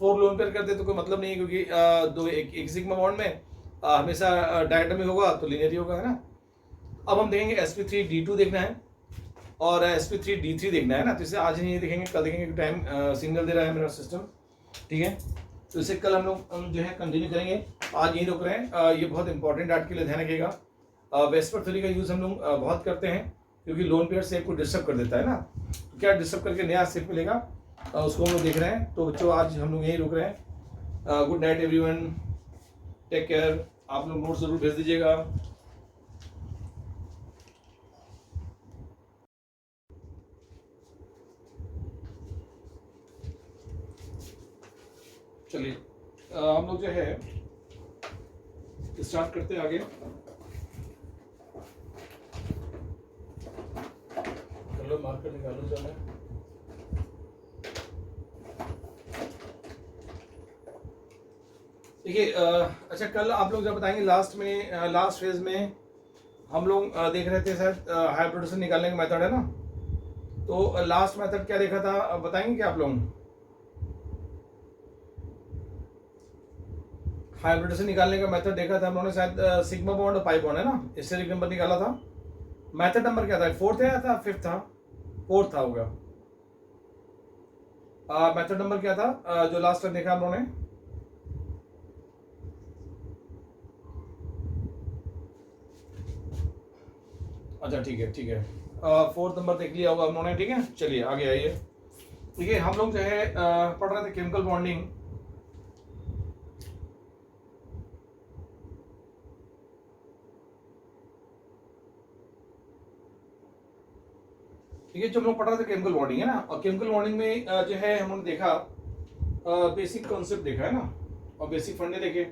4 लोन पेयर करते तो कोई मतलब नहीं है, क्योंकि एक सिग्मा बॉन्ड में हमेशा डायटोमी होगा तो लीनियर ही होगा, है ना। अब हम देखेंगे sp3d2 देखना है और sp3d3 देखना है ना, तो इसे आज नहीं देखेंगे, कल देखेंगे, टाइम सिग्नल दे रहा है मेरा सिस्टम, ठीक है। तो इसे कल हम लोग जो है कंटिन्यू करेंगे, आज यही रोक रहे हैं। ये बहुत इंपॉर्टेंट आर्ट के लिए ध्यान रखिएगा। वेस्पर थ्योरी का यूज़ हम लोग बहुत करते हैं, क्योंकि लोन पेयर सेप को डिस्टर्ब कर देता है ना, तो क्या डिस्टर्ब करके नया सेप मिलेगा, उसको हम लोग देख रहे हैं। तो बच्चों आज हम लोग यहीं रुक रहे हैं। Good night everyone, take care. आप लोग नोट जरूर भेज दीजिएगा। चलिए हम लोग जो है स्टार्ट करते हैं आगे। चलो मार्कर निकालो जरा। देखिए अच्छा, कल आप लोग जब बताएंगे लास्ट फेज में हम लोग देख रहे थे शायद हाइब्रिडेशन निकालने का मेथड है ना, तो लास्ट मेथड क्या देखा था बताएंगे क्या आप लोग? हाइब्रिडेशन निकालने का मेथड देखा था हम लोगों ने शायद, सिग्मा बॉन्ड और पाई बॉन्ड है ना, स्टेरिक नंबर निकाला था। मेथड नंबर क्या था, 4th या था 5th था? 4th था होगा। मेथड नंबर क्या था जो लास्ट टाइम देखा हम लोगों ने? अच्छा ठीक है 4th नंबर देख लिया होगा हम लोगों ने, ठीक है। चलिए आगे आइए। देखिए हम लोग जो है पढ़ रहे थे केमिकल बॉन्डिंग। ये जो हम लोग पढ़ रहे थे केमिकल बॉन्डिंग है ना, और केमिकल बॉन्डिंग में जो है हमने देखा बेसिक कॉन्सेप्ट देखा है ना, और बेसिक फंडे देखे,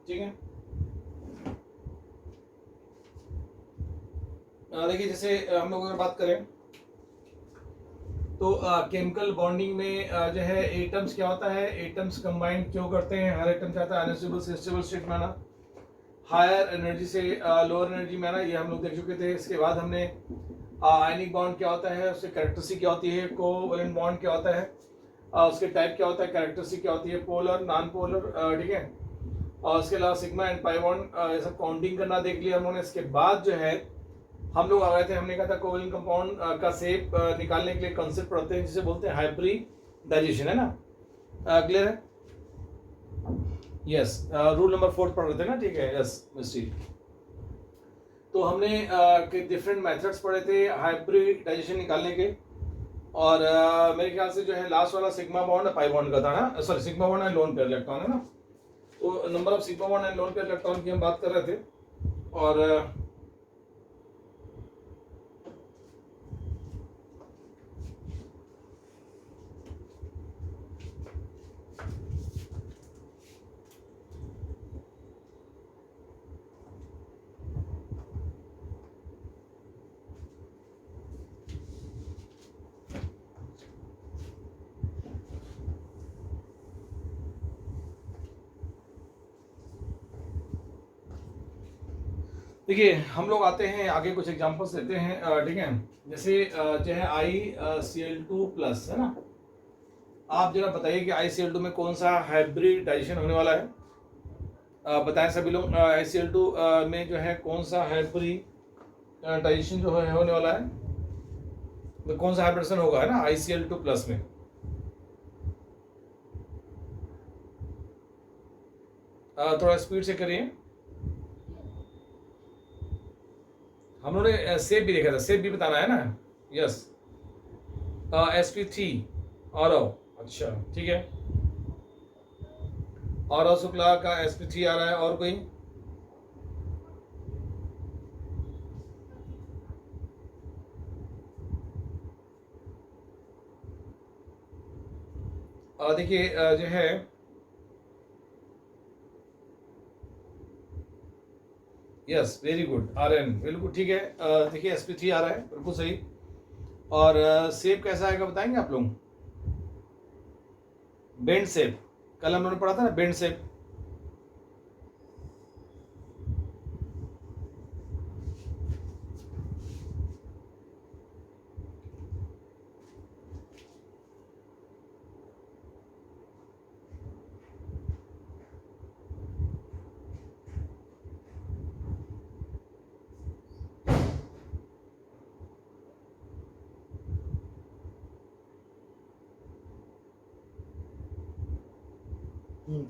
ठीक है। देखिए जैसे हम लोग अगर बात करें तो केमिकल बॉन्डिंग में जो है एटम्स क्या होता है, एटम्स कंबाइन क्यों करते हैं, हर एटम चाहता है अनस्टेबल से स्टेबल स्टेट में आना, हायर एनर्जी से लोअर एनर्जी में आना, ये हम लोग देख चुके थे। इसके बाद हमने आयनिक बॉन्ड क्या होता है, उसकी कैरेक्टरिस्टिक क्या होती है, कोवैलेंट बॉन्ड क्या होता है, उसके टाइप क्या होता है, कैरेक्टरिस्टिक क्या होती है, पोलर नॉन पोलर, ठीक है। और उसके अलावा सिग्मा एंड पाई बॉन्ड ये सब काउंटिंग करना देख लिया हमने। इसके बाद जो है हम लोग आ गए थे, हमने कहा था कोवैलेंट कंपाउंड का शेप निकालने के लिए कंसेप्ट पढ़ते हैं जिसे बोलते हैं हाइब्रिडाइजेशन, है ना, क्लियर है। यस, रूल नंबर 4 पढ़ रहे थे ना, ठीक है। यस मिस्टी, तो हमने डिफरेंट मेथड्स पढ़े थे हाइब्रिडाइजेशन निकालने के, और मेरे ख्याल से जो है लास्ट वाला सिग्मा बॉन्ड पाई बॉन्ड का था ना, sorry sigma bond and lone pair electron, है ना। तो number of sigma bond and lone pair electron की हम बात कर रहे थे, और देखिए हम लोग आते हैं आगे, कुछ एग्जांपल्स लेते हैं, ठीक है। जैसे जो है ICl2 प्लस, है ना, आप जरा बताइए कि ICl2 में कौन सा हाइब्रिडाइजेशन होने वाला है, बताएं सभी लोग। ICl2 में जो है कौन सा हाइब्रिडाइजेशन जो है होने वाला है, तो कौन सा हाइब्रिडेशन होगा, है ना, ICl2 प्लस में। थोड़ा स्पीड से करिए। हम लोगों ने सेब भी देखा था, सेब भी बताना है ना। यस, sp3 और अच्छा ठीक है, और शुक्ला का sp3 आ रहा है, और कोई? देखिए जो है यस वेरी गुड, RN बिल्कुल ठीक है। देखिए sp3 आ रहा है, बिल्कुल सही। और सेब कैसा आएगा बताएंगे आप लोग? बेंड सेब, कल हम लोगों ने पढ़ा था ना, बेंड सेब।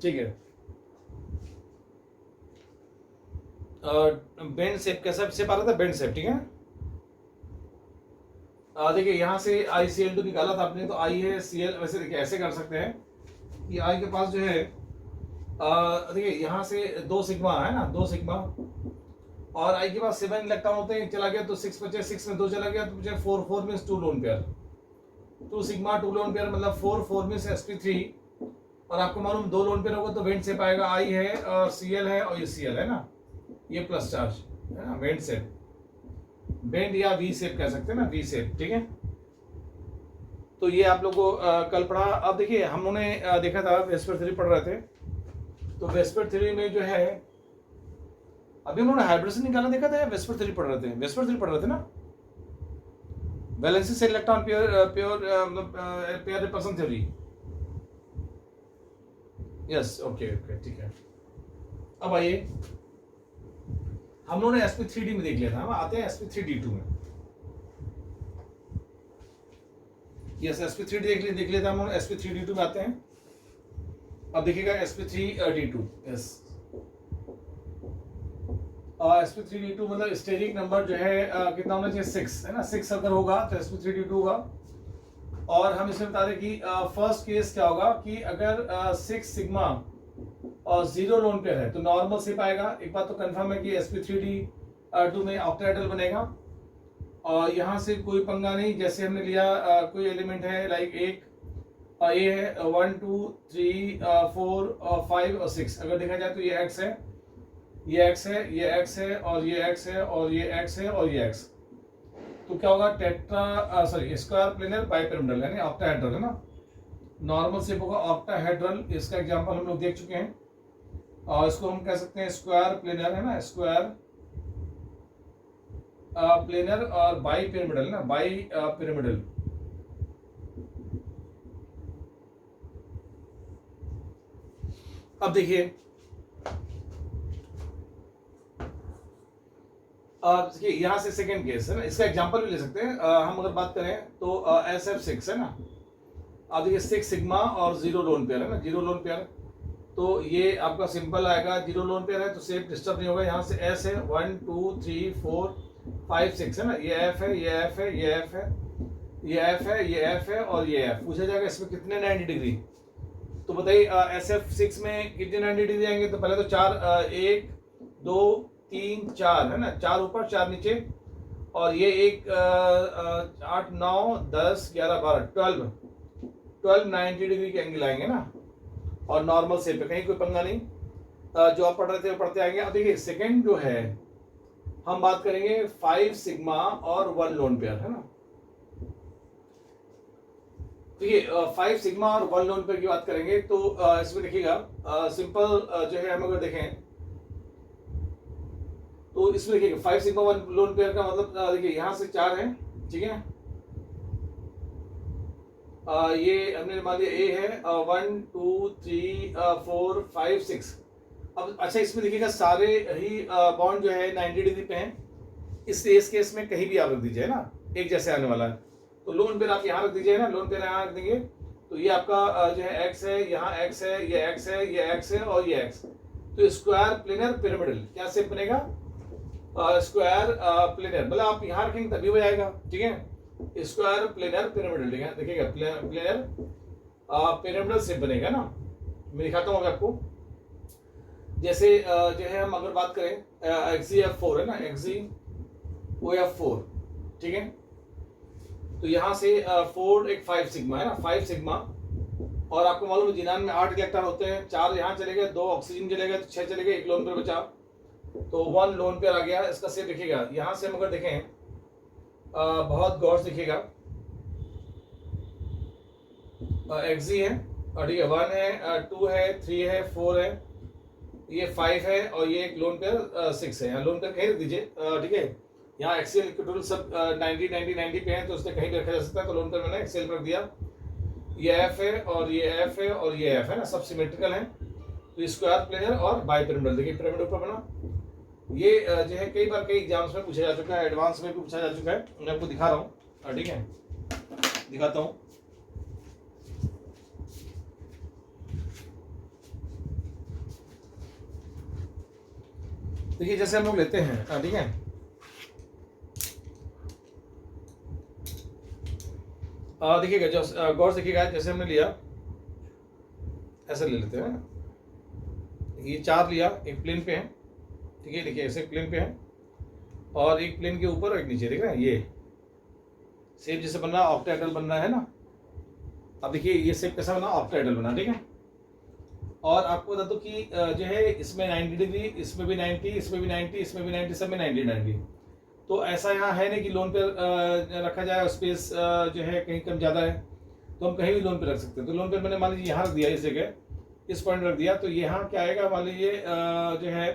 ठीक है, बेंड सेप कैसा सेप आ रहा था, बेंड सेप, ठीक है। देखिए यहाँ से ICl2 निकाला था आपने, तो I है Cl, वैसे देखिए ऐसे कर सकते हैं कि I के पास जो है देखिए यहाँ से 2 सिग्मा है ना, 2 सिग्मा, और I के पास 7 इलेक्ट्रॉन होते हैं, चला गया तो 6 बचे, 6 में 2 चला गया तो बचे 4, 4 means 2 lone pair, 2 sigma 2 lone pair मतलब 4, 4 मीन्स sp3, और आपको मालूम 2 लोन पेयर होगा तो वेंट सेप आएगा, I है और Cl है और ये Cl है ना, ये प्लस चार्ज है ना, वेंट सेप, बेंड या वी सेप कह सकते हैं ना, वी सेप, ठीक है। तो ये आप लोग को कल पढ़ा। अब देखिए हम लोगों ने देखा था वेस्पर थ्योरी पढ़ रहे थे, तो वेस्पर थ्योरी में जो है अभी हम लोगों ने हाइब्रिडेशन निकालना देखा था, वेस्पर थ्योरी पढ़ रहे थे, वेस्पर थ्योरी पढ़ रहे थे ना, वैलेंसी से electron pair repulsion theory. Yes okay okay ठीक है। अब आइए हम लोगों ने sp3d में देख लिया था, हम आते हैं sp3d2 में। यस sp3d देख लिया था हम लोग, sp3d2 में आते हैं। अब देखिएगा sp3d2, यस sp3d2 मतलब स्टेरिक नंबर जो है कितना होना चाहिए, 6 है ना, 6 अगर होगा तो sp3d2 होगा। और हम इसमें बता दें कि फर्स्ट केस क्या होगा कि अगर 6 सिग्मा और 0 लोन पेयर है तो नॉर्मल सिप आएगा। एक बात तो कंफर्म है कि sp3d2 में ऑक्टाहेड्रल बनेगा, और यहाँ से कोई पंगा नहीं, जैसे हमने लिया कोई एलिमेंट है लाइक एक ये है 1 2 3 4 5 और 6, अगर देखा जाए तो ये x है, ये x है, ये x है और ये x है और ये x है और ये x, तो क्या होगा tetra sorry square planar bipyramidal यानी ऑक्टाहेड्रल है ना, नॉर्मल शेप होगा ऑक्टाहेड्रल, इसका एग्जांपल हम लोग देख चुके हैं। और इसको हम कह सकते हैं स्क्वायर प्लेनर है ना, स्क्वायर प्लेनर और बाइपिरामिडल ना, बाइपिरामिडल। अब देखिए यहाँ से सेकंड केस है ना, इसका एग्जांपल भी ले सकते हैं। हम अगर बात करें तो SF6 है ना, अब देखिए 6 सिग्मा और 0 लोन पेयर है ना, 0 लोन पेयर, तो ये आपका सिंपल आएगा, 0 लोन पेयर है तो सेप डिस्टर्ब नहीं होगा। यहाँ से S है 1 2 3 4 5 6 है ना, ये F है, ये F है, ये F है, ये F है, ये F है और ये F। पूछा जाएगा इसमें कितने 90 डिग्री, तो बताइए SF6 में कितने 90 डिग्री आएंगे, तो पहले तो 4 1 2 3 4 है ना, 4 ऊपर 4 नीचे, और ये एक 8 9 10 11 12 12 90 डिग्री के एंगल आएंगे ना, और नॉर्मल शेप पे कहीं कोई पंगा नहीं, जो आप पढ़ रहे थे वो पढ़ते आएंगे। अब देखिए सेकंड जो है हम बात करेंगे 5 सिग्मा और 1 लोन पेयर है ना, तो ये 5 सिग्मा और 1 लोन पेयर की बात करेंगे तो इसमें देखिएगा सिंपल जो है हम अगर देखें तो इसमें देखिए 5 सिग्मा 1 लोन पेयर का मतलब देखिए यहाँ से 4 है, ठीक है, ये हमने मान लिया ए है 1 2 3 4 5 6। अब अच्छा इसमें देखिएगा सारे ही बॉन्ड जो है 90 डिग्री पे हैं, इस केस में कहीं भी आप रख दीजिए ना, एक जैसे आने वाला है, तो लोन पेयर आप यहाँ रख दीजिए ना, लोन पेयर यहाँ रख देंगे तो ये आपका जो है x है, यहाँ x है, ये x है, ये x है और ये x, तो स्क्वायर प्लेनर पिरामिडल क्या शेप बनेगा, स्क्वायर प्लेनर, मतलब आप यहाँ रखेंगे तभी हो जाएगा, ठीक है, स्क्वायर प्लेनर पिरामिडल देखिएगा, प्लेनर पिरामिडल शेप बनेगा ना। मैं दिखाता हूँ आपको, जैसे जो है हम अगर बात करें XeF4 है ना, XeOF4, ठीक है, तो यहाँ से 4 एक 5 सिग्मा है ना, 5 सिग्मा, और आपको मालूम है जिनान में 8 इलेक्ट्रॉन होते हैं, 4 यहाँ चले गए, 2 ऑक्सीजन चले गए, तो 6 चले गए, एक लोन पेयर बचा, तो 1 लोन पेयर आ गया। इसका शेप देखिएगा, यहाँ से हम अगर देखें बहुत गौर से देखिएगा, Xe है और ठीक है 1 है 2 है 3 है 4 है, ये 5 है और ये एक लोन पेयर 6 है, यहाँ लोन पेयर कहीं रख दीजिए, ठीक है, यहाँ एक्सेल टोटल सब 90 90 90 पे हैं तो उसने कहीं भी रखा जा सकता है, तो लोन पेयर मैंने एक्सेल पर रख दिया, ये F है और ये F है और ये F है ना, सब सिमेट्रिकल हैं, तो स्क्वायर प्लेनर और बाइपिरामिडल, देखिए पिरामिड ऊपर बना, ये जो है कई बार कई एग्जाम्स में पूछा जा चुका है, एडवांस में भी पूछा जा चुका है, मैं आपको दिखा रहा हूँ, ठीक है, दिखाता हूँ। देखिए जैसे हम लोग लेते हैं, ठीक है, देखिएगा जो गौर से देखिएगा, जैसे हमने लिया ऐसे ले लेते हैं, ये 4 लिया, एक प्लेन पे है, ठीक है, देखिए ऐसे प्लेन पे है और एक प्लेन के ऊपर और एक नीचे, देख रहे हैं ये शेप जैसे बन रहा है, ऑक्टाहेड्रल बन रहा है ना। अब देखिए ये शेप कैसा बना, ऑक्टाहेड्रल बना, ठीक है, और आपको बता दो कि जो है इसमें 90 डिग्री, इसमें भी 90, इसमें भी 90, इसमें भी 90, सब में 90 90, तो ऐसा यहाँ है नहीं कि लोन पे रखा जाए, स्पेस जो है कहीं कम ज़्यादा है तो हम कहीं भी लोन पे रख सकते हैं, तो लोन पे मैंने मान लीजिए यहाँ रख दिया, इस जगह इस पॉइंट रख दिया, तो यहाँ क्या आएगा, मान लीजिए जो है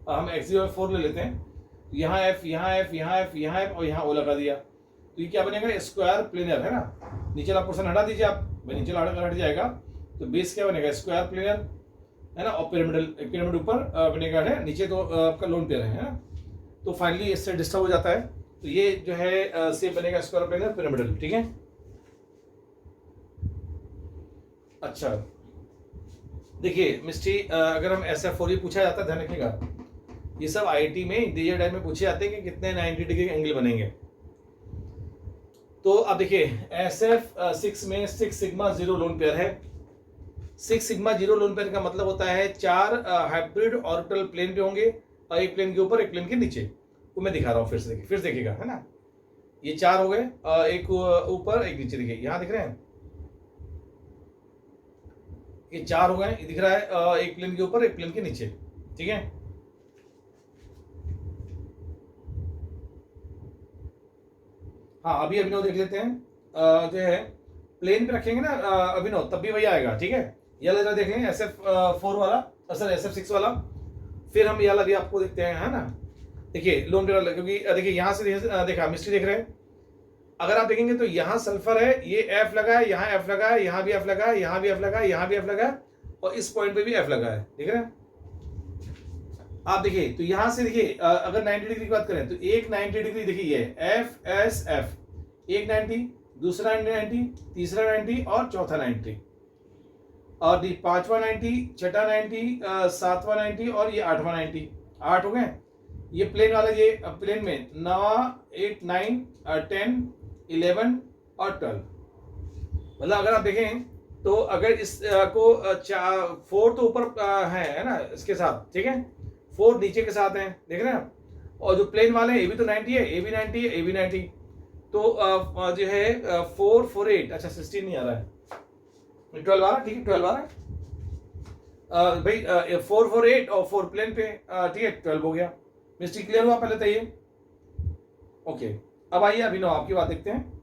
हम XeO4 ले लेते हैं, यहाँ F यहाँ F यहाँ F यहाँ F और यहाँ O लगा दिया, तो ये क्या बनेगा, स्क्वायर प्लेनर है ना, नीचे वाला पोर्शन हटा दीजिए आप, नीचे हट जाएगा, तो बेस क्या बनेगा, स्क्वायर प्लेनर है ना, और पिरामिड ऊपर बनेगा है, नीचे तो आपका लोन पेयर है ना, तो फाइनली इससे डिस्टर्ब हो जाता है, तो ये जो है शेप बनेगा स्क्वायर प्लेनर पिरामिडल, ठीक है। अच्छा देखिए मिस्ट्री, अगर हम SF4 पूछा जाता है, ध्यान रखिएगा, ये सब IIT में इंटीरियर टाइप में पूछे जाते हैं कि कितने 90 डिग्री एंगल बनेंगे। तो अब देखिए SF6 में 6 सिग्मा 0 लोन पेयर है, 6 सिग्मा 0 लोन पेयर का मतलब होता है 4 हाइब्रिड ऑर्बिटल प्लेन पे होंगे और एक प्लेन के ऊपर एक प्लेन के नीचे, वो मैं दिखा रहा हूँ फिर से देखिएगा, है ना, ये 4 हो गए, एक ऊपर एक नीचे, देखिए यहाँ दिख रहे हैं, ये 4 हो गए, ये दिख रहा है एक प्लेन के ऊपर एक प्लेन के नीचे, ठीक है। हाँ अभी अभिनव देख लेते हैं, जो है प्लेन पे रखेंगे ना अभिनव, तब भी वही आएगा, ठीक है। ये वाला देख लेंगे SF4 वाला, सर SF6 वाला, फिर हम ये वाला भी आपको देखते हैं, है ना। देखिए लोन पे वाला, क्योंकि देखिए यहाँ से देखा मिस्ट्री देख रहे हैं, अगर आप देखेंगे तो यहाँ सल्फर है, ये F लगा है, यहाँ F लगा है, यहाँ भी F लगा है, यहाँ भी F लगा है, यहाँ भी F लगा है, और इस पॉइंट पे भी F लगा है, देख रहे हैं आप। देखिए तो यहाँ से देखिए अगर 90 डिग्री की बात करें तो एक 90 डिग्री देखिए ये FSF, एक 90, दूसरा 90, तीसरा 90 और चौथा 90, और पांचवा 90, छठा 90, सातवां 90 और ये आठवां 90, 8 हो गए। ये प्लेन वाला, ये प्लेन में 9, 8, 9, 10, 11 और 12, मतलब अगर आप देखें तो अगर इस को 4 तो ऊपर है ना इसके साथ, ठीक है, 4 नीचे के साथ हैं, देख रहे हैं आप। और जो प्लेन वाले हैं ये भी तो 90 है, ये भी 90 है, ये भी 90, तो जो है 4, 4, 8, अच्छा 16 नहीं आ रहा है, 12 आ रहा है, ठीक है 12 आ रहा है भाई, 4, 4, 8 और 4 प्लेन पे, ठीक है 12 हो गया। मिस्टेक क्लियर हुआ पहले तो ये, ओके। अब आइए अभिनव आपकी बात देखते हैं।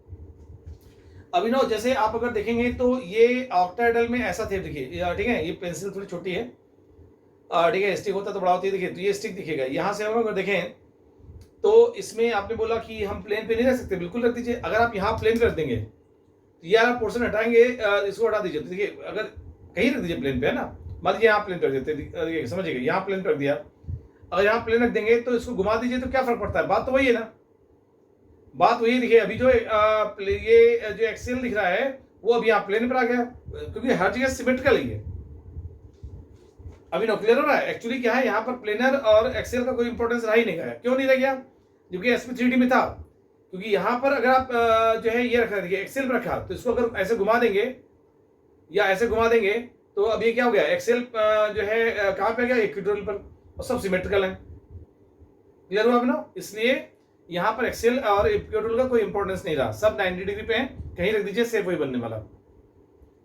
अभिनव जैसे आप अगर देखेंगे तो ये ऑक्टाहेड्रल में ऐसा थे, देखिए ठीक है, ये पेंसिल थोड़ी छोटी है, ठीक है, स्टिक होता तो बड़ा होती है, देखिए तो ये स्टिक दिखेगा। यहाँ से हम अगर देखें तो इसमें आपने बोला कि हम प्लेन पे नहीं रख सकते, बिल्कुल रख दीजिए। अगर आप यहाँ प्लेन कर देंगे तो ये आप पोर्शन हटाएंगे, इसको हटा दीजिए, तो देखिए अगर कहीं रख दीजिए प्लेन पे, है ना, मान लीजिए यहाँ प्लेन रख देते, समझिएगा यहाँ प्लेन रख दिया, अगर यहाँ प्लेन रख देंगे तो इसको घुमा दीजिए तो क्या फर्क पड़ता है, बात तो वही है ना, बात वही। देखिए अभी जो ये जो एक्सेल दिख रहा है वो अभी यहाँ प्लेन पर आ गया, क्योंकि हर जगह सिमेट्रिकल ही है। अभी नो क्लियर हो रहा है, एक्चुअली क्या है, यहाँ पर प्लेनर और एक्सेल का कोई इंपॉर्टेंस रहा ही नहीं गया। क्यों नहीं रह गया, क्योंकि SP3D में था। क्योंकि यहाँ पर अगर आप जो है ये रखा, देखिए एक्सेल पर रखा, तो इसको अगर ऐसे घुमा देंगे या ऐसे घुमा देंगे तो अब ये क्या हो गया, एक्सेल जो है कहाँ पे गया, इक्वेटोरियल पर, और सब सिमेट्रिकल है। क्लियर हुआ ना, इसलिए यहाँ पर एक्सेल और इक्वेटोरियल का कोई इंपॉर्टेंस नहीं रहा, सब 90 डिग्री पे है, कहीं रख दीजिए सेफ वही बनने वाला।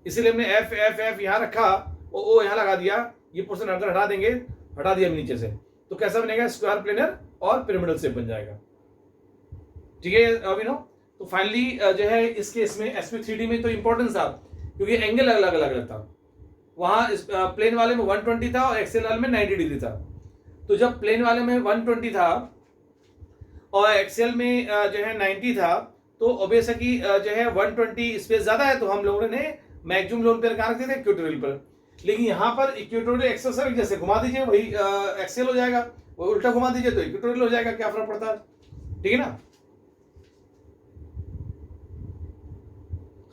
इसीलिए हमने एफ एफ एफ यहाँ रखा और ओ यहाँ लगा दिया, ये पोर्शन अगर हटा देंगे, हटा दिया नीचे से, तो कैसा बनेगा, स्क्वायर प्लेनर और पिरामिडल शेप बन जाएगा। ठीक है अभिनव, तो फाइनली जो है इस केस में SP3D में तो इंपॉर्टेंस था क्योंकि एंगल अलग अलग था। वहां इस प्लेन वाले में 120 था और एक्सेल वाले में 90 डिग्री था। तो जब प्लेन वाले में 120 था और एक्सेल में जो है 90 था, तो ऑब्वियस है कि जो है 120 स्पेस ज्यादा है, तो हम लोगों ने मैक्सिमम लोन पेयर कहाँ रखते थे, इक्वेटोरियल पर। लेकिन यहाँ पर इक्वेटोरियल एक्सेल सर जैसे घुमा दीजिए वही एक्सेल हो जाएगा, वो उल्टा घुमा दीजिए तो इक्वेटोरियल हो जाएगा, क्या फर्क पड़ता है, ठीक है ना।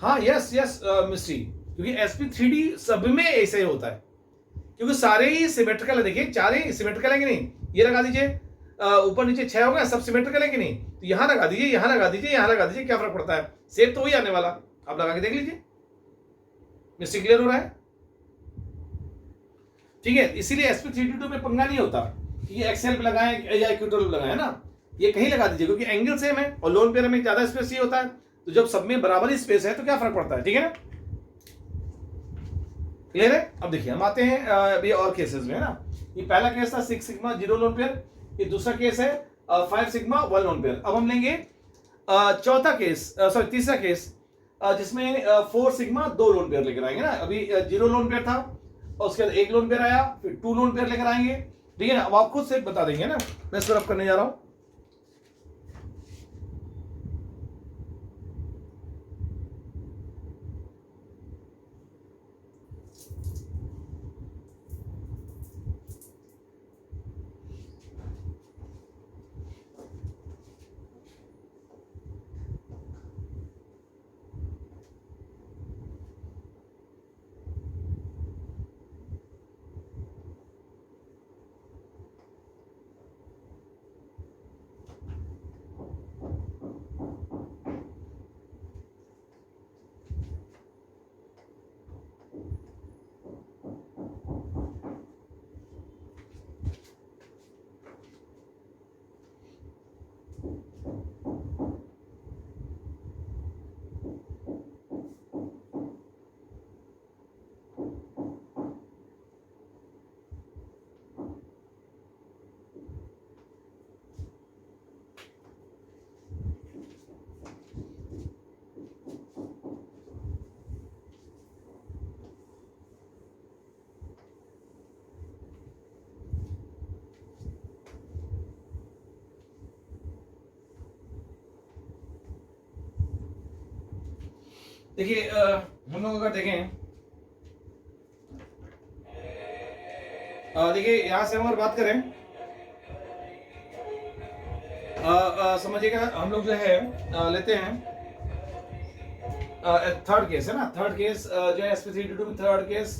हाँ यस यस मिस्ट्री, क्योंकि SP3D सब में ऐसे ही होता है, क्योंकि सारे ही सिमेट्रिकल है। देखिए चार ही सिमेट्रिकल है कि नहीं, ये लगा दीजिए, ऊपर नीचे 6 हो गया, सब सिमेट्रिकल है कि नहीं, तो यहाँ लगा दीजिए, यहाँ लगा दीजिए, यहाँ लगा दीजिए, क्या फर्क पड़ता है, सेब तो वही आने वाला, आप लगा के देख लीजिए। मिस्टेक क्लियर हो रहा है, ठीक है। इसीलिए SP3D में पंगा नहीं होता, ये एक्सेल पे लगाएं या इक्वेटोरियल पे लगाएं ना, ये कहीं लगा दीजिए, क्योंकि एंगल सेम है और लोन पेयर में ज्यादा स्पेस ही होता है, तो जब सब में बराबर ही स्पेस है तो क्या फर्क पड़ता है, ठीक है ना। क्लियर है। अब देखिए हम आते हैं अभी और केसेस में, है ना। ये पहला केस था 6 सिग्मा 0 लोन पेयर, ये दूसरा केस है 5 सिग्मा 1 लोन पेयर। अब हम लेंगे चौथा केस, सॉरी तीसरा केस, जिसमें 4 सिग्मा 2 लोन पेयर लेकर आएंगे ना। अभी 0 लोन पेयर था और उसके बाद 1 लोन पेयर आया, फिर 2 लोन पेयर लेकर आएंगे, ठीक है ना। अब आप खुद से बता देंगे ना, मैं इस तरफ करने जा रहा हूं। देखिए हम लोग अगर देखें, देखिए यहाँ से हम अगर बात करें, समझिएगा हम लोग जो है लेते हैं थर्ड केस है ना, थर्ड केस जो है SP322 में थर्ड केस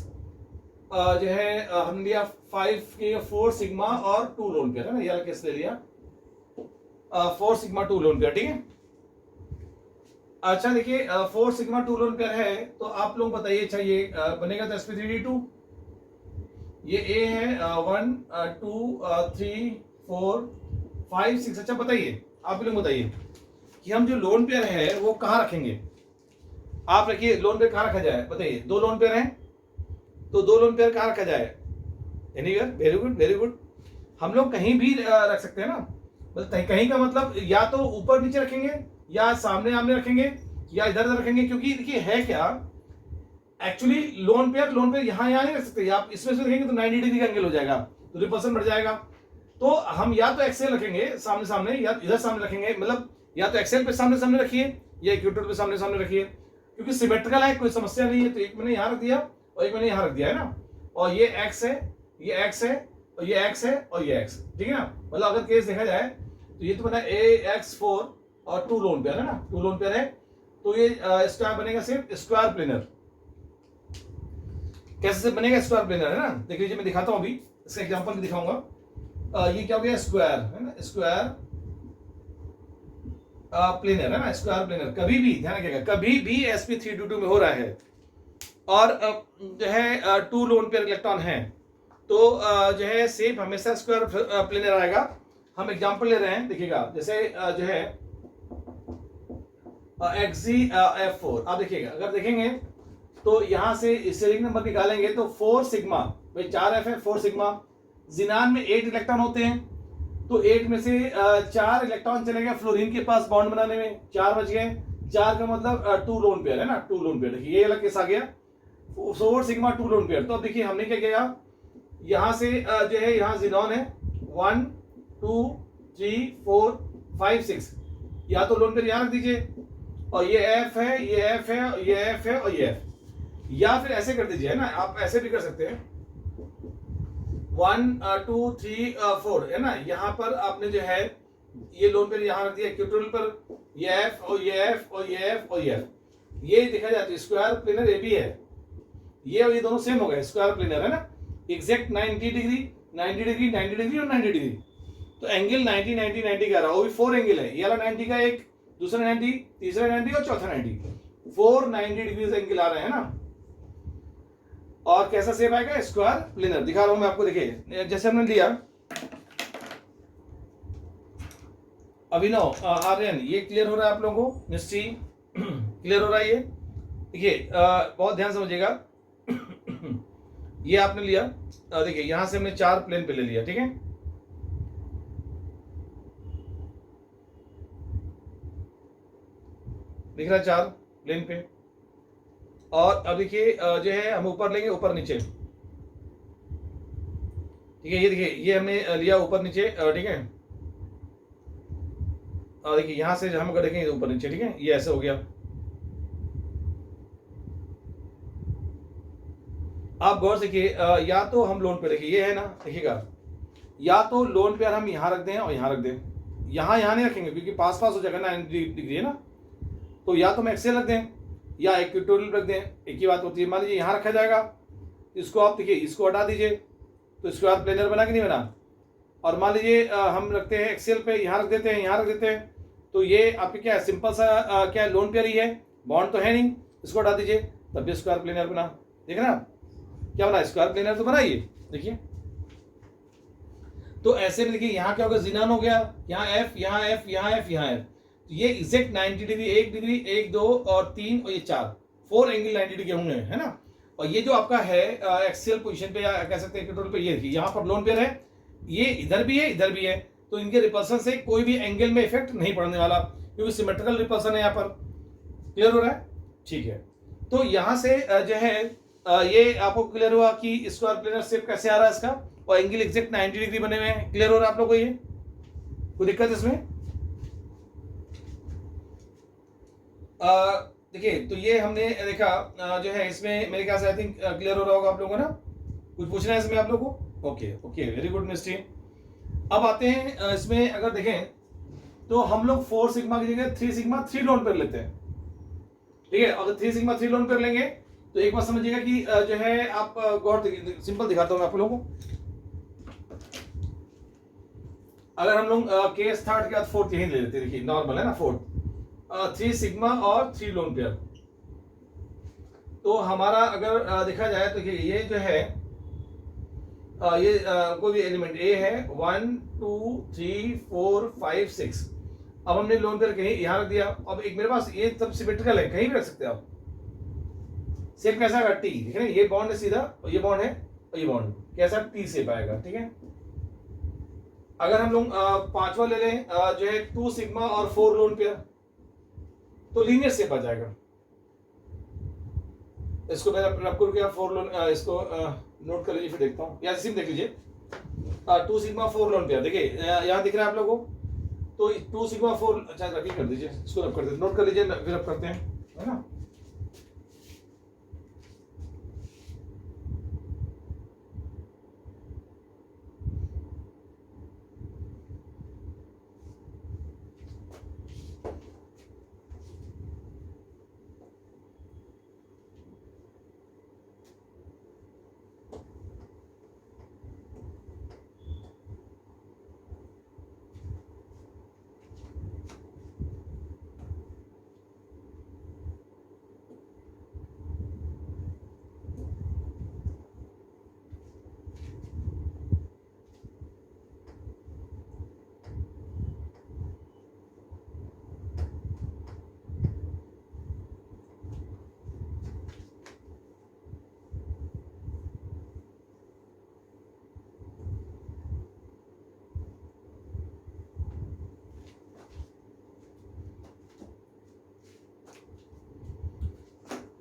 जो है हमने लिया 5 के 4 सिग्मा और 2 लोन पेयर है ना, ये वाला केस ले लिया 4 सिग्मा 2 लोन पेयर, ठीक है। अच्छा देखिए 4 सिग्मा 2 लोन पेयर है, तो आप लोग बताइए, अच्छा ये बनेगा तो SP322, ये ए है 1 2 3 4 5 6। अच्छा बताइए, आप लोग बताइए कि हम जो लोन पेयर है वो कहाँ रखेंगे। आप रखिए लोन पेयर कहाँ रखा जाए, बताइए। 2 लोन पेयर हैं तो 2 लोन पेयर कहाँ रखा जाए, anywhere, very good very good. हम लोग कहीं भी रख सकते हैं ना, मतलब कहीं का मतलब या तो ऊपर नीचे रखेंगे, या सामने आमने रखेंगे, या इधर उधर रखेंगे, क्योंकि देखिए है क्या एक्चुअली लोन पेयर यहाँ नहीं रख सकते। आप इसमें से रखेंगे तो 90 डिग्री का एंगल हो जाएगा, तो रिपल्सन बढ़ जाएगा। तो हम या तो एक्सेल रखेंगे सामने सामने, या इधर सामने रखेंगे, मतलब या तो एक्सेल पे सामने सामने रखिए या इक्वेटर पे सामने सामने रखिए, क्योंकि सिमेट्रिकल है, कोई समस्या नहीं है। तो एक मैंने यहाँ रख दिया और एक मैंने यहाँ रख दिया है ना, और ये एक्स है, ये एक्स है, और ये एक्स है, और ये एक्स, ठीक है ना। मतलब अगर केस देखा जाए तो ये तो बना AX4 और 2 लोन पेयर है ना, 2 लोन पेयर है, तो ये स्क्वायर बनेगा सिर्फ स्क्वायर प्लेनर। कैसे से बनेगा स्क्वायर प्लेनर है ना, देख लीजिए मैं दिखाता हूं, अभी इसका एग्जांपल भी दिखाऊंगा। ये क्या हो गया, स्क्वायर है ना, स्क्वायर प्लेनर है ना, स्क्वायर प्लेनर। कभी भी ध्यान रखिएगा, कभी भी SP322 में हो रहा है और जो है 2 लोन पेयर इलेक्ट्रॉन है, तो जो है सेप हमेशा स्क्वायर प्लेनर आएगा। हम एग्जांपल ले रहे हैं, देखिएगा जैसे जो है XgF4, आप देखिएगा अगर देखेंगे तो यहां से स्टेरिक नंबर निकालेंगे तो 4 सिग्मा, भाई 4F है, 4 सिग्मा, जिनान में 8 इलेक्ट्रॉन होते हैं, तो 8 में से 4 इलेक्ट्रॉन चले गए फ्लोरीन के पास बॉन्ड बनाने में, 4 बच गए। 4 का मतलब 2 लोन पेयर है ना, 2 लोन पेयर। देखिए ये अलग केस आ गया, 4 सिग्मा 2 लोन पेयर। तो अब देखिए हमने क्या किया, यहां से जो है यहाँ जिनॉन है 1 2 3 4 5 6, या तो लोन पेयर यहां रख दीजिए, और ये F है, ये F है, ये F है, और ये F, या फिर ऐसे कर दीजिए है ना, आप ऐसे भी कर सकते हैं 1 2 3 4 है ना। यहाँ पर आपने जो है ये लोन पेयर यहाँ रख दिया इक्वेटोरियल पर, ये F और ये F और ये F और ये F, ये देखा जाए तो स्क्वायर प्लेनर ये भी है, ये और ये दोनों सेम हो गए, स्क्वायर प्लेनर है ना, एग्जैक्ट 90 डिग्री 90 डिग्री 90 डिग्री और 90 डिग्री। तो एंगल 90 90 90 का रहा, वो भी 4 एंगल है, ये वाला 90 का, एक दूसरा 90, तीसरा 90 और चौथा 90, 4 90 डिग्री एंगल आ रहे हैं ना। और कैसा सेप आएगा, स्क्वायर प्लेनर। दिखा रहा हूं मैं आपको, देखिए जैसे हमने लिया अभिनव आर्यन, ये क्लियर हो रहा है आप लोगों को, मिस्ट्री क्लियर हो रहा है ये। देखिए बहुत ध्यान समझिएगा, ये आपने लिया, देखिए यहां से हमने 4 प्लेन पे ले लिया, ठीक है। दिख रहा है 4 प्लेन पे, और अब देखिए जो है हम ऊपर लेंगे, ऊपर नीचे, ठीक है। ये देखिए ये हमने लिया ऊपर नीचे, ठीक है। देखिए यहां से हम अगर देखेंगे ऊपर नीचे, ठीक है, ये ऐसे हो गया। आप गौर से देखिए, या तो हम लोन पे देखिए ये है ना, देखिएगा, या तो लोन पे हम यहां रख दें और यहां रख दें, यहां नहीं रखेंगे क्योंकि पास पास हो जाएगा ना 90 डिग्री है ना, तो या तो हम एक्सेल रख दें या इक्वेटोरियल रख दें, एक ही बात होती है। मान लीजिए यहाँ रखा जाएगा, इसको आप देखिए, इसको हटा दीजिए तो स्क्वायर प्लेनर बना कि नहीं बना। और मान लीजिए हम रखते हैं एक्सेल पे, यहाँ रख देते हैं, यहाँ रख देते हैं, तो ये आपके क्या है, सिंपल सा क्या है, लोन पेयर ही है, बॉन्ड तो है नहीं, इसको हटा दीजिए तब भी स्क्वायर प्लेनर बना। देख ना क्या बना, स्क्वायर प्लेनर तो बना ये, देखिए। तो ऐसे में देखिए यहाँ क्या होगा, जिनान हो गया, यहाँ F, यहाँ F, यहाँ F, यहाँ F, ये एग्जैक्ट 90 डिग्री, 1 डिग्री, 1 2 और 3 और ये 4 एंगल 90 डिग्री होंगे, है ना। और ये जो आपका है एक्सियल पोजीशन पे, या कह सकते हैं इक्वेटोरियल पे, ये देखिए यहाँ पर लोन पेयर है, ये इधर भी है, इधर भी है, तो इनके रिपल्सन से कोई भी एंगल में इफेक्ट नहीं पड़ने वाला, क्योंकि सिमेट्रिकल रिपल्सन है यहाँ पर। क्लियर हो रहा है, ठीक है। तो यहाँ से जो है ये आपको क्लियर हुआ कि स्क्वायर प्लेनर शेप कैसे आ रहा है इसका, और एंगल एग्जैक्ट 90 डिग्री बने हुए हैं। क्लियर हो रहा है आप लोगों को, ये कोई दिक्कत इसमें? देखिए तो ये हमने देखा जो है इसमें मेरे ख्याल से आई थिंक क्लियर हो रहा होगा आप लोगों को ना। कुछ पूछना है इसमें आप लोगों को? ओके ओके, वेरी गुड मिस्टी। अब आते हैं इसमें अगर देखें तो हम लोग 4 सिग्मा की जगह 3 सिग्मा 3 लोन पर लेते हैं। ठीक है, अगर 3 सिग्मा 3 लोन पर लेंगे तो एक बात समझिएगा कि जो है आप गौर सिंपल दिखाता हूं मैं आप लोगों को। अगर हम लोग केस थर्ड के बाद फोर्थ यही ले लेते हैं, देखिए नॉर्मल है ना फोर्थ 3 सिग्मा और 3 लोन पेयर। तो हमारा अगर देखा जाए तो ये जो है ये कोई भी एलिमेंट ए है 1 2 3 4 5 6। अब हमने लोन पेयर कहीं यहां रख दिया। अब एक मेरे पास ये सब सिमेट्रिकल है, कहीं भी रख सकते हैं आप। शेप कैसा है टी, ठीक है ना, ये बॉन्ड है सीधा और ये बॉन्ड है और ये बॉन्ड कैसा टी शेप आएगा। ठीक है, अगर हम लोग पांचवा ले लें जो है 2 सिग्मा और 4 लोन पेयर तो लीनियर शेप आ जाएगा। इसको मैं आपको क्या 4 लोन इसको नोट कर लीजिए, फिर देखता हूँ या सिम देख लीजिए। 2 सिग्मा 4 लोन पेयर देखिए यहाँ दिख रहा है आप लोगों को। तो 2 सिग्मा 4 अच्छा रखी कर दीजिए, इसको रब कर दीजिए, नोट कर लीजिए, फिर रब करते हैं, है ना।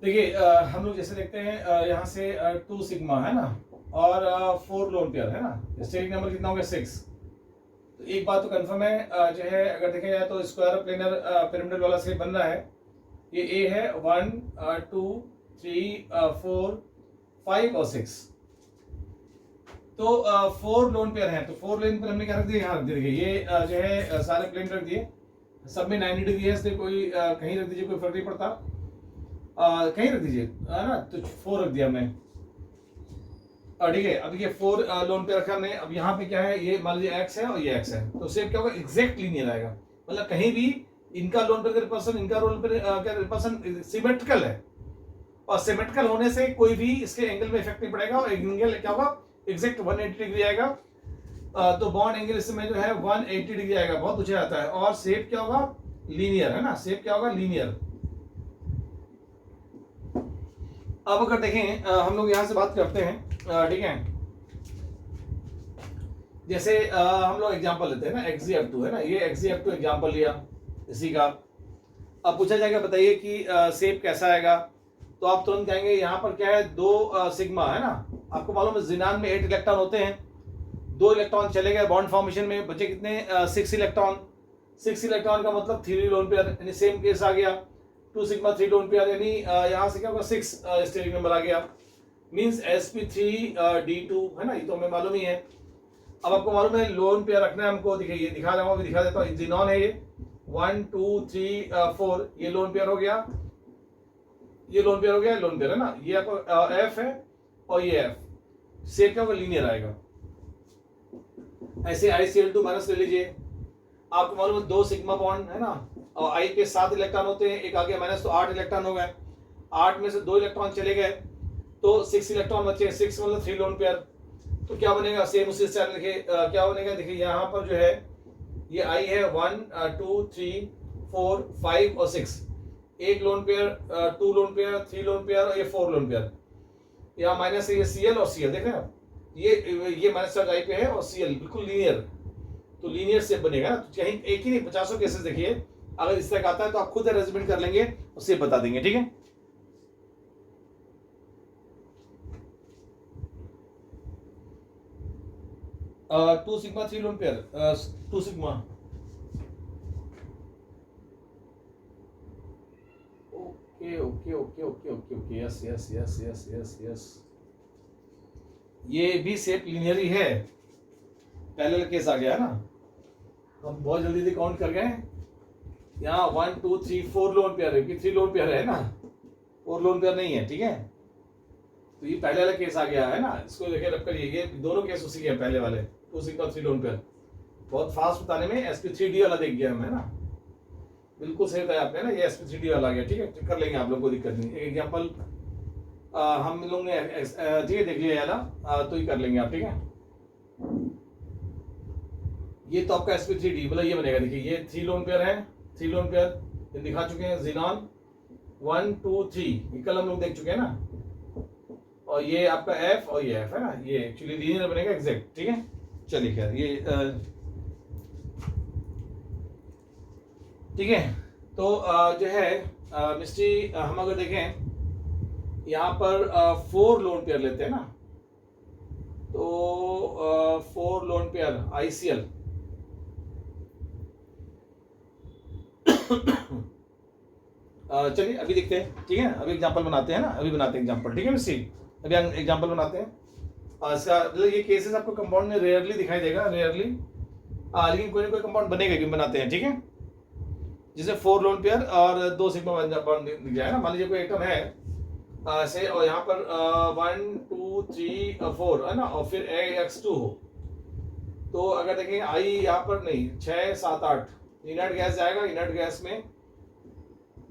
देखिए हम लोग जैसे देखते हैं यहाँ से 2 सिग्मा है ना और 4 लोन पेयर है ना, स्टेरिक नंबर कितना हो गया 6। तो एक बात तो कंफर्म है जो है अगर देखा जाए तो स्क्वायर प्लेनर पिरामिडल वाला शेप बन रहा है। ये ए है 1 2 3 4 5 और 6। तो 4 लोन पेयर हैं तो 4 लोन पेयर हमने क्या रख दिया, यहाँ रख दिया। देखिए ये जो है सारे प्लेन रख दिए, सब में 90 डिग्री है, इसलिए कोई कहीं रख दीजिए, कोई फर्क नहीं पड़ता। कहीं रख दीजिए, है ना। तो 4 रख दिया हमने, ठीक है। अब ये 4 लोन पे रखा हमने। अब यहाँ पे क्या है, ये मान लीजिए x है और ये x है, तो शेप क्या होगा, एग्जैक्ट लीनियर आएगा। मतलब कहीं भी इनका लोन पे रिपल्सन, इनका लोन पे क्या रिपल्सन सिमेट्रिकल है, और सिमेट्रिकल होने से कोई भी इसके एंगल में इफेक्ट नहीं पड़ेगा, और एंगल क्या होगा, एग्जैक्ट 180 डिग्री आएगा। तो बॉन्ड एंगल इसमें जो है 180 डिग्री आएगा, बहुत ऊंचा आता है। और शेप क्या होगा, लीनियर, है ना, शेप क्या होगा, लीनियर। अब अगर देखें हम लोग यहां से बात करते हैं, ठीक है। जैसे हम लोग एग्जांपल लेते हैं ना, XGF2 है ना, ये XGF2 एग्जांपल लिया इसी का। अब पूछा जाएगा बताइए कि शेप कैसा आएगा, तो आप तुरंत कहेंगे यहाँ पर क्या है, 2 सिग्मा है ना। आपको मालूम है जिनान में 8 इलेक्ट्रॉन होते हैं, 2 इलेक्ट्रॉन चले गए बॉन्ड फॉर्मेशन में, बचे कितने 6 इलेक्ट्रॉन। 6 इलेक्ट्रॉन का मतलब 3 लोन पेयर, यानी सेम केस आ गया। 2 सिग्मा 3 लोन पेयर, यानी यहाँ से क्या होगा 6 स्टेरिक नंबर आ गया, मींस sp3d2 है ना, ये तो हमें मालूम ही है। अब आपको मालूम है लोन पेयर रखना है हमको, देखिए ये दिखा रहा हूँ, दिखा देता हूँ। जिनॉन है ये 1 2 3 4, ये लोन पेयर हो गया, ये लोन पेयर हो गया, लोन पेयर है ना। ये आपको एफ है और ये एफ, शेप क्या होगा, लीनियर आएगा। ऐसे ICl2 माइनस ले लीजिए, आपको मालूम है 2 सिग्मा बॉन्ड है ना, और I के 7 इलेक्ट्रॉन होते हैं, एक आ गया माइनस, तो 8 इलेक्ट्रॉन हो गए। 8 में से 2 इलेक्ट्रॉन चले गए, तो 6 इलेक्ट्रॉन बचे। 6 मतलब 3 लोन पेयर। तो क्या बनेगा, सेम उसी स्टाइल लिखे, क्या बनेगा, देखिए यहाँ पर जो है ये I है 1 2 3 4 5 और 6, एक lone pair, 2 lone pair, 3 lone pair और ये 4 लोन पेयर। यहाँ माइनस है, ये Cl और Cl, देख रहे हैं आप, ये माइनस चार्ज I पे है और Cl बिल्कुल लीनियर, तो लीनियर शेप बनेगा ना। तो कहीं एक ही नहीं, 50 केसेस देखिए, अगर इस तरह का आता है तो आप खुद अरेंजमेंट कर लेंगे और शेप बता देंगे, ठीक है। 2 sigma 3 lone pair, 2 sigma okay okay okay okay okay okay, yes yes yes yes yes yes, ये भी सेप लीनियर ही है, पैरेलल केस आ गया है ना। हम बहुत जल्दी से काउंट कर गए, यहाँ 1 2 3 4 लोन पेयर है, 3 लोन पेयर है ना, 4 लोन पेयर नहीं है, ठीक है। तो ये पहले वाला केस आ गया है ना, इसको देखिए रख करिए, ये दोनों केस उसी के पहले वाले 2 सिग्मा 3 लोन पेयर। बहुत फास्ट बताने में sp3d वाला देख गया मैं ना, बिल्कुल सही बताया आपने ना, ये sp3d वाला आ गया, ठीक है, कर लेंगे आप लोग को, दिक्कत नहीं। एक एग्जांपल हम लोग ने ठीक है देख लिया वाला, तो ही कर लेंगे आप, ठीक है। ये तो आपका sp3d मतलब ये बनेगा, देखिए ये 3 लोन पेयर है, 3 लोन पेयर ये दिखा चुके हैं, जिनॉन 1 2 3 ये कल हम लोग देख चुके हैं ना, और ये आपका f और ये f है ना, ये एक्चुअली लीनियर बनेगा एग्जैक्ट, ठीक है। चलिए खैर ये ठीक है। तो जो है मिस्ट्री, हम अगर देखें यहाँ पर 4 लोन पेयर लेते हैं ना, तो 4 लोन पेयर ICL चलिए अभी देखते हैं, ठीक है, अभी एग्जांपल बनाते हैं ना, अभी बनाते हैं एग्जांपल, ठीक है मिस्ट्री, अभी एग्जांपल बनाते हैं। इसका मतलब ये केसेस आपको कंपाउंड में रेयरली दिखाई देगा, रेयरली, लेकिन कोई ना कोई कंपाउंड बनेगा कि बनाते हैं, ठीक है। जैसे 4 लोन पेयर और 2 सिग्मा बॉन्ड दिख जाए ना, मान लीजिए कोई आइटम है से, और यहाँ पर 1 2 3 4 है ना, और फिर AX2 हो, तो अगर देखें I यहाँ पर नहीं 6 7 8 इनर्ट गैस जाएगा, इनर्ट गैस में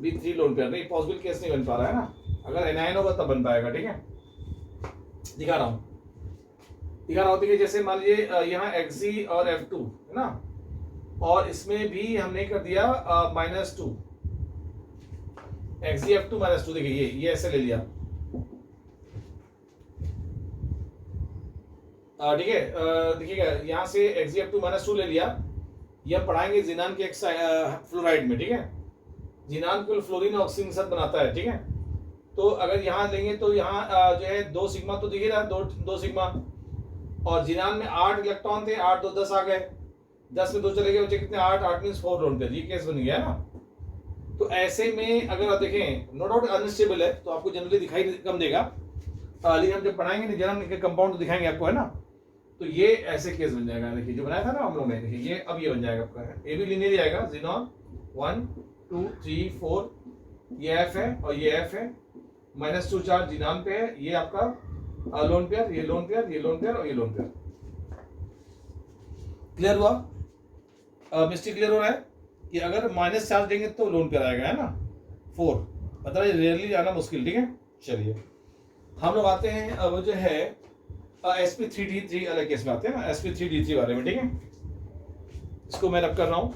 भी 3 लोन पेयर, नहीं पॉसिबल केस नहीं बन पा रहा है ना, अगर एनायन होगा तब बन पाएगा, ठीक है। दिखा रहा हूँ ठीक है, जैसे मान लीजिए यहाँ Xg और F2 है ना, और इसमें भी हमने कर दिया -2 XgF2 -2, देखिए ये ऐसे ले लिया, ठीक है। देखिएगा यहाँ से XgF2 -2 ले लिया, ये हम पढ़ाएंगे जिनान के फ्लोराइड में, ठीक है। जिनान को फ्लोरीन और ऑक्सीजन के साथ बनाता है, ठीक है। तो अगर यहाँ लेंगे तो यहाँ जो है 2 सिग्मा तो दिखे रहा, 2 सिग्मा, और जिनान में 8 इलेक्ट्रॉन थे, 8 2 10 आ गए, 10 में 2 चले गए, बचे कितने 8 मीन्स 4 लोन पेयर, ये केस बन गया ना। तो ऐसे में अगर आप देखें, नो डाउट अनस्टेबल है तो आपको जनरली दिखाई कम देगा, लेकिन हम जब पढ़ाएंगे नहीं जिनान के कंपाउंड तो दिखाएंगे आपको, है ना। तो ये ऐसे केस बन जाएगा, देखिए जो बनाया था ना हम लोग ने, देखिए ये अब ये बन जाएगा आपका, ये भी लीनियर ही आएगा, जिनॉन 1 2 3 4 ये F है और ये F है, -2 चार्ज जिनान पे है, ये आपका लोन पेयर, ये लोन पेयर, ये लोन पेयर और ये लोन पेयर। क्लियर हुआ मिस्टेक, क्लियर हो रहा है कि अगर माइनस चार्ज देंगे तो लोन पेयर आएगा, है ना 4, मतलब ये रेयरली आना मुश्किल, ठीक है। चलिए हम लोग आते हैं अब जो है sp3d3 अलग केस में आते हैं ना, sp3d3 बारे में, ठीक है। इसको मैं रब कर रहा हूँ,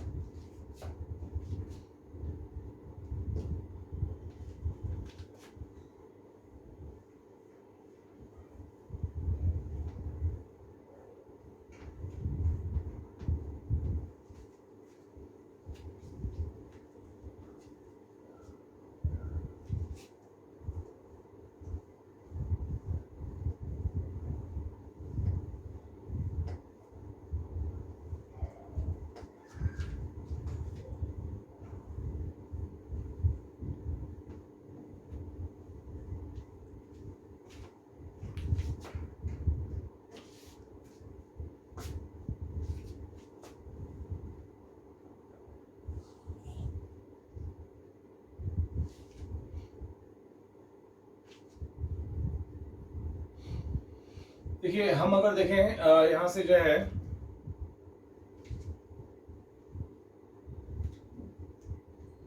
देखिए हम अगर देखें यहाँ से जो है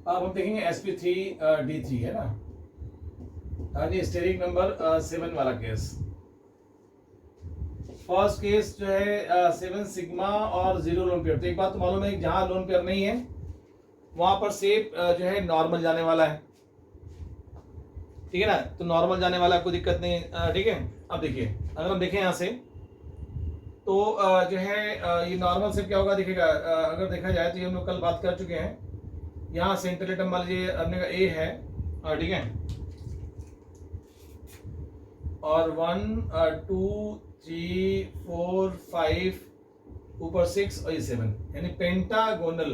अब हम देखेंगे sp3d3 है ना, हाँ जी, स्टेरिक नंबर 7 वाला केस। फर्स्ट केस जो है 7 सिग्मा और 0 लोन पेयर। तो एक बात तो मालूम है, जहां लोन पेयर नहीं है वहां पर सेप जो है नॉर्मल जाने वाला है, ठीक है ना। तो नॉर्मल जाने वाला कोई दिक्कत नहीं, ठीक है। अब देखिए अगर हम देखें यहाँ से तो जो है ये नॉर्मल सेप क्या होगा, देखिएगा अगर देखा जाए तो ये हम लोग कल बात कर चुके हैं। यहाँ सेंट्रल एटम मान लीजिए अपने का A है, ठीक है, और 1 2 3 4 5 ऊपर 6 और ये 7, यानी पेंटागोनल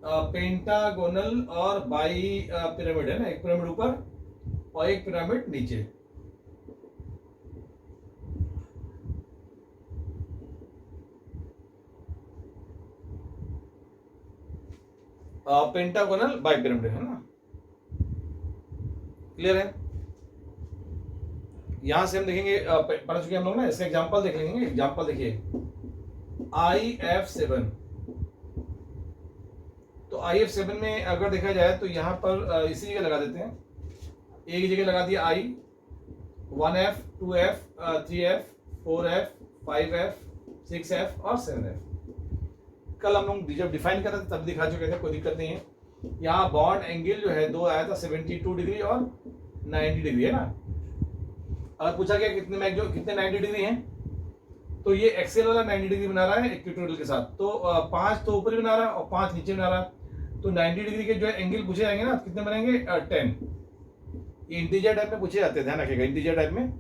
पेंटागोनल और बाई पिरामिड है ना, एक पिरामिड ऊपर और एक पिरामिड नीचे। पेंटागोनल बाई पिरामिड है ना, क्लियर है। यहां से हम देखेंगे पढ़ चुके हम लोग ना, इसका एग्जांपल देख लेंगे। एग्जांपल देखिए IF7। तो IF7 में अगर देखा जाए तो यहाँ पर इसी जगह लगा देते हैं, एक जगह लगा दिया I, 1F 2F 3F 4F 5F 6F और 7F। कल हम लोग जब डिफाइन कर रहे थे तब दिखा चुके थे, कोई दिक्कत नहीं है। यहाँ बॉन्ड एंगल जो है दो आया था, 72 डिग्री और 90 डिग्री है ना। अगर पूछा गया कितने 90 डिग्री हैं, तो ये एक्सेल वाला 90 डिग्री बना रहा है इक्वेटोरियल के साथ, तो 5 तो ऊपर बना रहा है और 5 नीचे बना रहा है। तो 90 डिग्री के जो है एंगल पूछे जाएंगे ना, कितने बनेंगे 10। ये इंटीजर टाइप में पूछे जाते हैं, ध्यान रखिएगा, इंटीजर टाइप में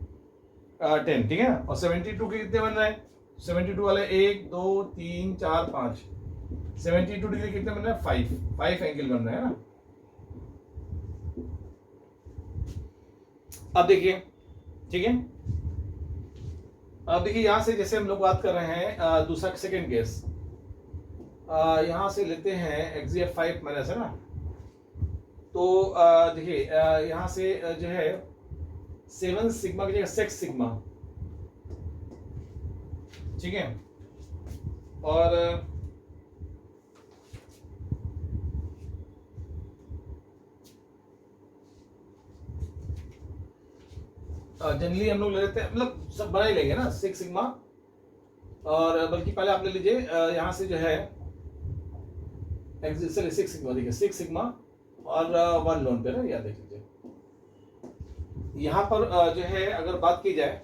10, ठीक है। और 72 के कितने बन रहे हैं, 72 वाले 1 2 3 4 5, 72 डिग्री कितने बन रहे हैं 5 एंगल बन रहे हैं ना। अब देखिए, ठीक है। अब देखिए यहां से जैसे हम लोग बात कर रहे हैं दूसरा सेकंड केस, यहां से लेते हैं XGF5 माइनस है ना। तो देखिए यहां से जो है 7 सिग्मा की जगह 6 सिग्मा, ठीक है। और जनरली हम लोग ले लेते हैं, मतलब सब बना ही लेंगे ना 6 सिग्मा। और बल्कि पहले आप ले लीजिए यहाँ से जो है 6 सिग्मा, देखिए 6 सिग्मा और 1 लोन पेयर है, याद देख लीजिए। यहाँ पर जो है अगर बात की जाए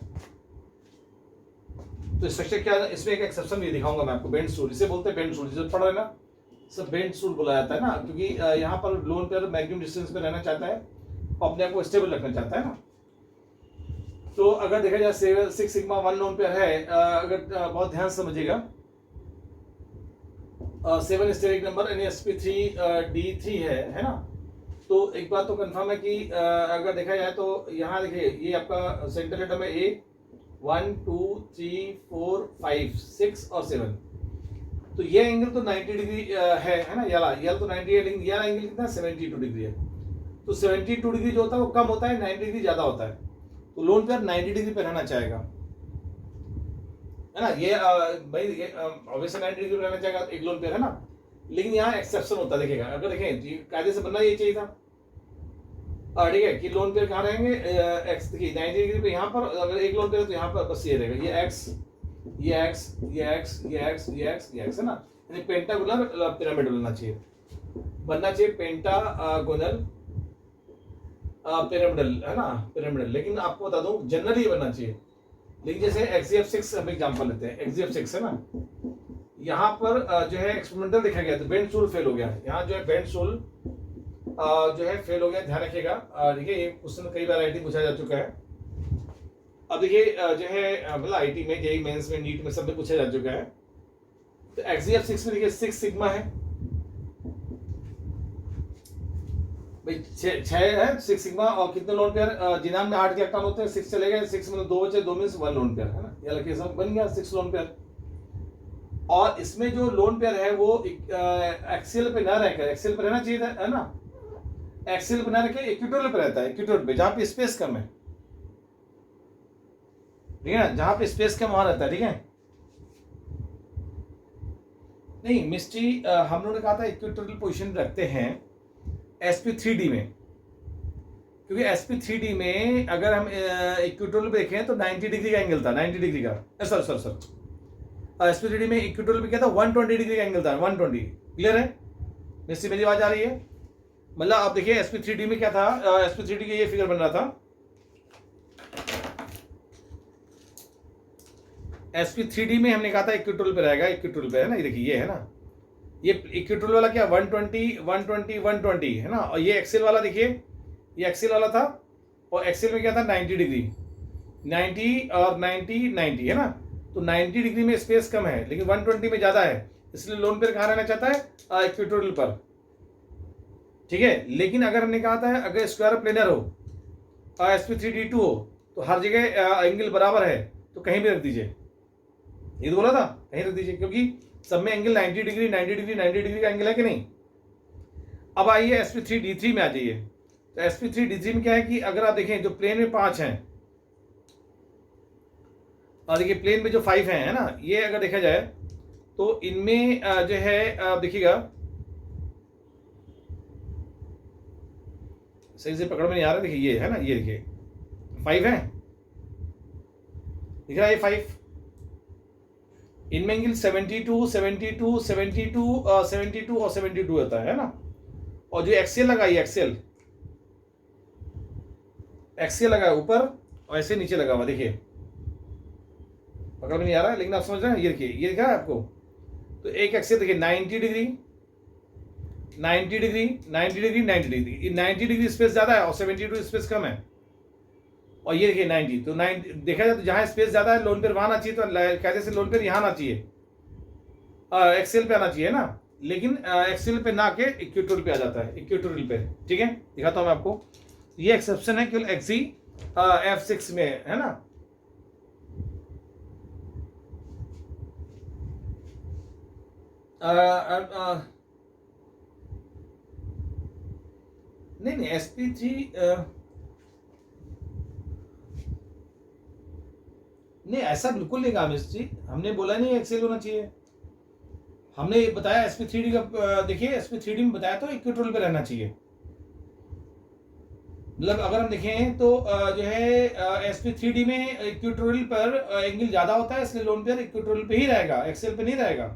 तो स्ट्रक्चर क्या है, इसमें एक एक्सेप्शन भी दिखाऊंगा मैं आपको। बेंड सूल, इसे बोलते हैं बेंड सूल, जिसे पढ़ रहे ना सब बेंड सूल बोला जाता है ना, क्योंकि यहाँ पर लोन पेयर मैक्सिमम डिस्टेंस पे रहना चाहता है और अपने आप को स्टेबल रखना चाहता है ना। तो अगर देखा जाए 6 सिग्मा 1 लोन पेयर है, अगर बहुत ध्यान से समझिएगा, 7 स्टेरिक नंबर यानी sp3d3 है ना। तो एक बात तो कंफर्म है कि अगर देखा जाए तो यहाँ देखिए ये आपका सेंट्रल एटम है A, 1 2 3 4 5 6 और 7। तो ये एंगल तो 90 डिग्री है ना, ये तो 90 है, लेकिन ये एंगल कितना 72 डिग्री है। तो 72 डिग्री जो होता है वो कम होता है, 90 डिग्री ज्यादा होता है। तो लोन पेयर 90 डिग्री पे रहना चाहेगा, है ना। ये भाई ऑब्वियसली 90 डिग्री पे रहना चाहेगा एक लोन पेयर, है ना। लेकिन यहाँ एक्सेप्शन होता है, देखिएगा अगर देखें कायदे से बनना ये चाहिए था, ठीक है, कि लोन पेयर कहाँ रहेंगे एक्स, देखिए 90 डिग्री पे यहाँ पर अगर एक लोन पेयर तो यहाँ पर बस ये रहेगा, ये एक्स ये एक्स ये एक्स ये एक्स ये एक्स ये एक्स, है ना। यानी पेंटागोनल पिरामिड बनना चाहिए पेंटागोनल पिरामिडल, है ना, पिरामिडल। लेकिन आपको बता दूं जनरली बनना चाहिए। लेकिन जैसे XGF6 हम एग्जांपल लेते हैं, XGF6 है ना, यहाँ पर जो है एक्सपेरिमेंटल देखा गया तो बेंड सूल फेल हो गया, यहाँ जो है बेंड सूल जो है फेल हो गया, ध्यान रखिएगा। देखिए ये क्वेश्चन कई बार आईटी पूछा जा चुका है। अब देखिए जो है मतलब आईटी में, जेईई मेंस में, नीट में सब में पूछा जा चुका है। तो XGF6 में देखिए 6 सिग्मा है भाई, 6 है 6 सिग्मा, और कितने लोन पेयर, जिनान में 8 इलेक्ट्रॉन होते हैं, 6 चले गए, 6 में 2 बचे, 2 मींस 1 लोन पेयर, है ना। ये लकीर सब बन गया 6 लोन पेयर। और इसमें जो लोन पेयर है वो एक्सियल पे ना रहकर, एक्सियल पे रहना चाहिए था, है ना। एक्सियल पे ना रह के इक्वेटोरियल पे रहता है, इक्वेटोरियल पे जहां पे स्पेस कम है, ठीक है ना, जहां पे स्पेस कम वहां रहता है, ठीक है। नहीं मिस्ट्री हम लोगों ने कहा था इक्वेटोरियल पोजीशन रखते हैं sp3d में, क्योंकि sp3d में अगर हम इक्वेटोरियल पे देखें तो 90 डिग्री का एंगल था, 90 डिग्री का, सर sp3d में इक्वेटोरियल पे क्या था 120 डिग्री का एंगल था, 120। क्लियर है मिस्ट्री, मेरी आवाज आ रही है। मतलब आप देखिए sp3d में क्या था, sp3d का ये फिगर बन रहा था, sp3d में हमने कहा था इक्वेटोरियल पे रहेगा, इक्वेटोरियल पे है ना, ये देखिए ये है ना, ये इक्वेटोरियल वाला क्या 120 120 120 है ना। और ये एक्सेल वाला देखिए, ये एक्सेल वाला था, और एक्सेल में क्या था 90 डिग्री, 90 और 90 90 है ना। तो 90 डिग्री में स्पेस कम है लेकिन 120 में ज्यादा है, इसलिए लोन पेयर कहाँ रहना चाहता है इक्वेटोरियल पर, ठीक है। लेकिन अगर हमने कहा था अगर स्क्वायर प्लेनर हो और sp3d2 हो तो हर जगह एंगल बराबर है, तो कहीं भी रख दीजिए। ये तो बोला था कहीं रख दीजिए, क्योंकि सब में एंगल 90 डिग्री 90 डिग्री 90 डिग्री का एंगल है कि नहीं। अब आइए sp3d3 में आ जाइए। तो sp3d3 में क्या है कि अगर आप देखें जो प्लेन में 5 हैं और देखिए प्लेन में जो 5 हैं, है ना, ये अगर देखा जाए तो इनमें जो है देखिएगा, सही से पकड़ में नहीं आ रहा। देखिए ये है ना, ये देखिए 5 है, दिख रहा है ये 5। इनमें एंगल 72 72 72 72 और 72 होता है ना। और जो एक्सेल लगाइए, एक्सेल लगा है ऊपर और ऐसे नीचे लगा हुआ, देखिए पकड़ में नहीं आ रहा है, लेकिन आप समझ रहे हैं। ये देखिए, ये दिखा है आपको। तो एक एक्सेल देखिए 90 डिग्री 90 डिग्री 90 डिग्री 90 डिग्री, ये 90 डिग्री स्पेस ज़्यादा है और 72 स्पेस कम है। और ये देखिए 90, तो 90 देखा जाए तो जहाँ स्पेस ज़्यादा है लोन पेयर वहाँ आना चाहिए, तो कैसे से लोन पेयर यहाँ आना चाहिए, एक्सेल पे आना चाहिए ना। लेकिन एक्सेल पे ना के इक्वेटोरियल पे आ जाता है, इक्वेटोरियल पे। ठीक है, दिखाता हूँ मैं आपको। ये एक्सेप्शन है केवल एक्सी F6 में, है ना। नहीं sp3 नहीं, ऐसा बिल्कुल नहीं कहा मिस्टर जी, हमने बोला नहीं एक्सेल होना चाहिए। हमने बताया sp3d का, देखिए sp3d में बताया तो इक्वेटोरियल पे रहना चाहिए। मतलब अगर हम देखें तो जो है sp3d में इक्वेटोरियल पर एंगल ज्यादा होता है, इसलिए लोन पेयर इक्वेटोरियल पे ही रहेगा, एक्सेल पे नहीं रहेगा।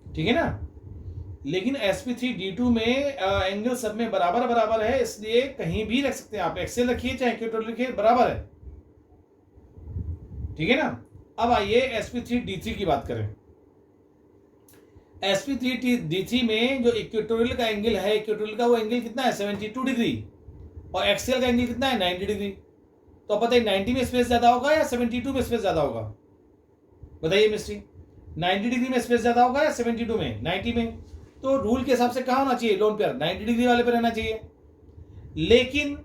ठीक है ना। लेकिन sp3d2 में एंगल सब में बराबर बराबर है, इसलिए कहीं भी रख सकते हैं आप, एक्सेल रखिए चाहे इक्वेटोरियल रखिए, बराबर है। ठीक है ना। अब आइए sp3d3 की बात करें। sp3d3 में जो इक्वेटोरियल का एंगल है, इक्वेटोरियल का वो एंगल कितना है 72 डिग्री, और एक्सेल का एंगल कितना है 90 डिग्री। तो पता है 90 में स्पेस ज्यादा होगा या 72 में स्पेस ज्यादा होगा, बताइए मिस्ट्री। 90 डिग्री में स्पेस ज्यादा होगा या 72 में, 90 में। तो रूल के हिसाब से कहाँ होना चाहिए लोन पेयर, 90 डिग्री वाले पे रहना चाहिए। लेकिन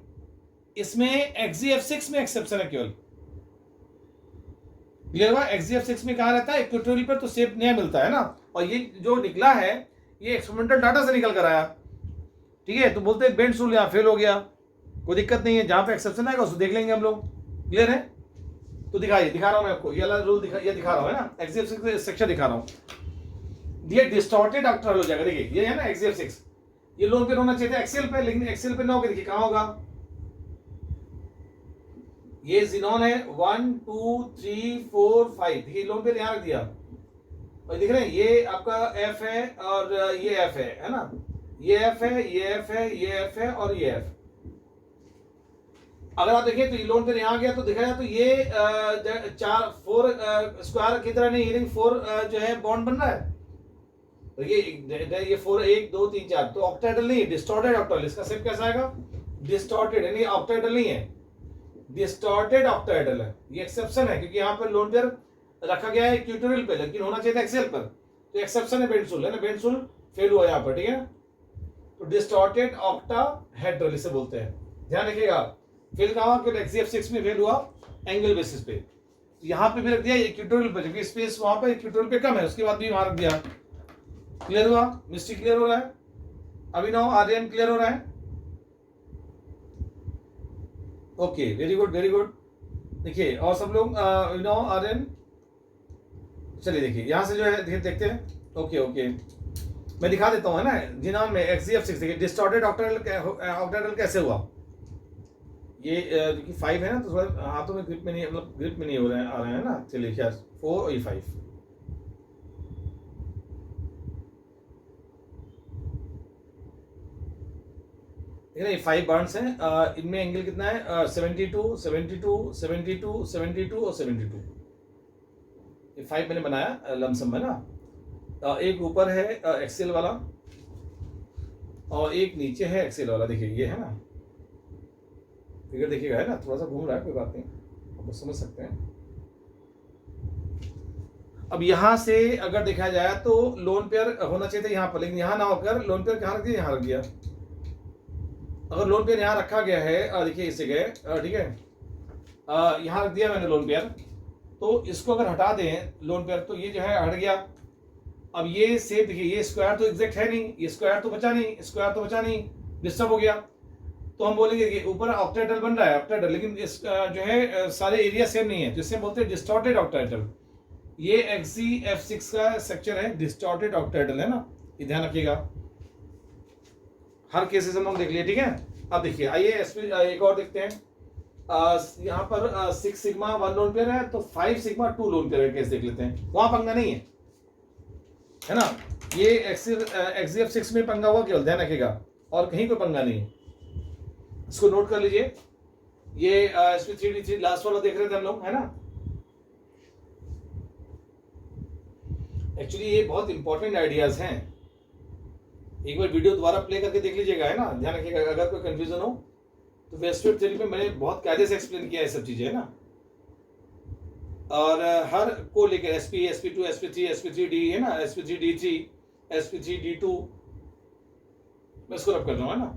इसमें XGF6 में एक्सेप्शन है केवल, क्लियर हुआ। XGF6 में कहा रहता है इक्वेटोरियल पर, तो शेप नया मिलता है ना। और ये जो निकला है ये एक्सपेरिमेंटल डाटा से निकल कर आया। ठीक है, तो बोलते हैं बेंड्स रूल यहाँ फेल हो गया, कोई दिक्कत नहीं है, जहां पे एक्सेप्शन आएगा उसको देख लेंगे हम लोग। क्लियर है। तो दिखा रहा हूं मैं आपको, ये वाला रूल ये दिखा रहा हूं, है ना। XGF6 सेक्शन दिखा रहा हूं, ये डिस्टॉर्टेड आफ्टर हो जाएगा। देखिए ये है ना XGF6, ये लोन पे होना चाहिए था एक्सेल पे, लेकिन एक्सेल पे ना होगा। देखिए कहां होगा, ये जिनॉन है 1 2 3 4 5, देखिए लोन पे यहां रख दिया, और दिख रहे हैं ये आपका F है और ये F है ना। ये F है, ये F है, ये F है और ये F। अगर आप देखिए तो ये लोन पे यहाँ गया तो दिखा जाए तो ये 4 स्क्वायर की तरह नहीं, लेकिन 4 जो है बॉन्ड बन रहा है। तो ये 4 1 2 3 4, तो ऑक्टाहेड्रल नहीं है, डिस्टॉर्टेड ऑक्टाहेड्रल। इसका शेप कैसा आएगा, डिस्टॉर्टेड, यानी ऑक्टाहेड्रल नहीं है, डिस्टॉर्टेड ऑक्टाहेड्रल है। ये एक्सेप्शन है, क्योंकि यहाँ पर लोन पेयर रखा गया है इक्वेटोरियल पे, लेकिन होना चाहिए था एक्सेल पर, तो एक्सेप्शन है बेंड्स रूल, है ना। बेंड्स रूल फेल हुआ यहाँ पर, ठीक है। तो डिस्टॉर्टेड ऑक्टाहेड्रल इसे बोलते हैं, ध्यान रखिएगा। फेल कहा हुआ, XGF6 में फेल हुआ एंगल बेसिस पे, यहाँ पे भी रख दिया इक्वेटोरियल पे, जबकि स्पेस वहां पर इक्वेटोरियल पे कम है, उसके बाद भी वहां रख दिया। क्लियर हुआ मिस्ट्री, क्लियर हो रहा है अभिनव, आर्यन क्लियर हो रहा है। Okay, very good very good. देखिए और सब लोग अभिनव आर्यन, चलिए देखिए यहाँ से जो है देखते हैं। ओके ओके, मैं दिखा देता हूँ, है ना। जिनॉन में XGF6 देखिए डिस्टॉर्टेड ऑक्टाहेड्रल कैसे हुआ। ये 5 है ना, तो थोड़ा हाथों में ग्रिप में नहीं, मतलब ग्रिप में नहीं हो रहे हैं, आ रहे हैं ना। चलिए क्या 4 और 5, ये 5 बॉन्ड्स हैं। इनमें एंगल कितना है 72 72 72 72 और 72। ये 5 मैंने बनाया लमसम में ना। एक ऊपर है एक्सेल वाला और एक नीचे है एक्सेल वाला, देखिए ये है ना। फिगर देखिएगा, है ना, थोड़ा सा घूम रहा है, कोई बात नहीं, आप समझ सकते हैं। अब यहाँ से अगर देखा जाए तो लोन पेयर होना चाहिए था यहाँ पर, लेकिन यहाँ ना होकर लोन पेयर कहाँ रख दिया, यहाँ रख दिया। अगर लोन पेयर यहाँ रखा गया है, देखिए इस जगह, ठीक है, यहाँ रख दिया मैंने लोन पेयर, तो इसको अगर हटा दें लोन पेयर तो ये जो है हट गया। अब ये सेम देखिए, ये स्क्वायर तो एग्जैक्ट है नहीं, ये स्क्वायर तो बचा नहीं, स्क्वायर तो बचा नहीं, डिस्टर्ब हो गया। तो हम बोलेंगे कि ऊपर ऑक्टाहेड्रल बन रहा है, ऑक्टाहेड्रल, लेकिन इस जो है सारे एरिया सेम नहीं है, तो इससे बोलते हैं डिस्टॉर्टेड ऑक्टाहेड्रल। ये XeF6 का स्ट्रक्चर है, डिस्टॉर्टेड ऑक्टाहेड्रल है ना, ये ध्यान रखिएगा। हर केसेस हम देख लिए, ठीक है। अब देखिए आइए एक और देखते हैं। यहाँ पर 6 सिग्मा 1 लोन पेयर है, तो 5 सिग्मा 2 लोन पेयर केस देख लेते हैं। वहां पंगा नहीं है ना, ये XeF6 में पंगा हुआ केवल, ध्यान रखिएगा, और कहीं कोई पंगा नहीं है। इसको नोट कर लीजिए। ये sp3d3 लास्ट वाला देख रहे थे हम लोग, है ना। एक्चुअली ये बहुत इंपॉर्टेंट आइडियाज हैं, एक बार वीडियो दोबारा प्ले करके देख लीजिएगा, है ना, ध्यान रखिएगा। अगर कोई कंफ्यूजन हो तो वेस्टवर्ड थ्योरी में मैंने बहुत कायदे से एक्सप्लेन किया है सब चीजें, है ना। और हर को लेकर sp sp2 sp3 sp3d, है ना, sp3d3 sp3d2, मैं इसको रब कर रहा हूँ, है ना।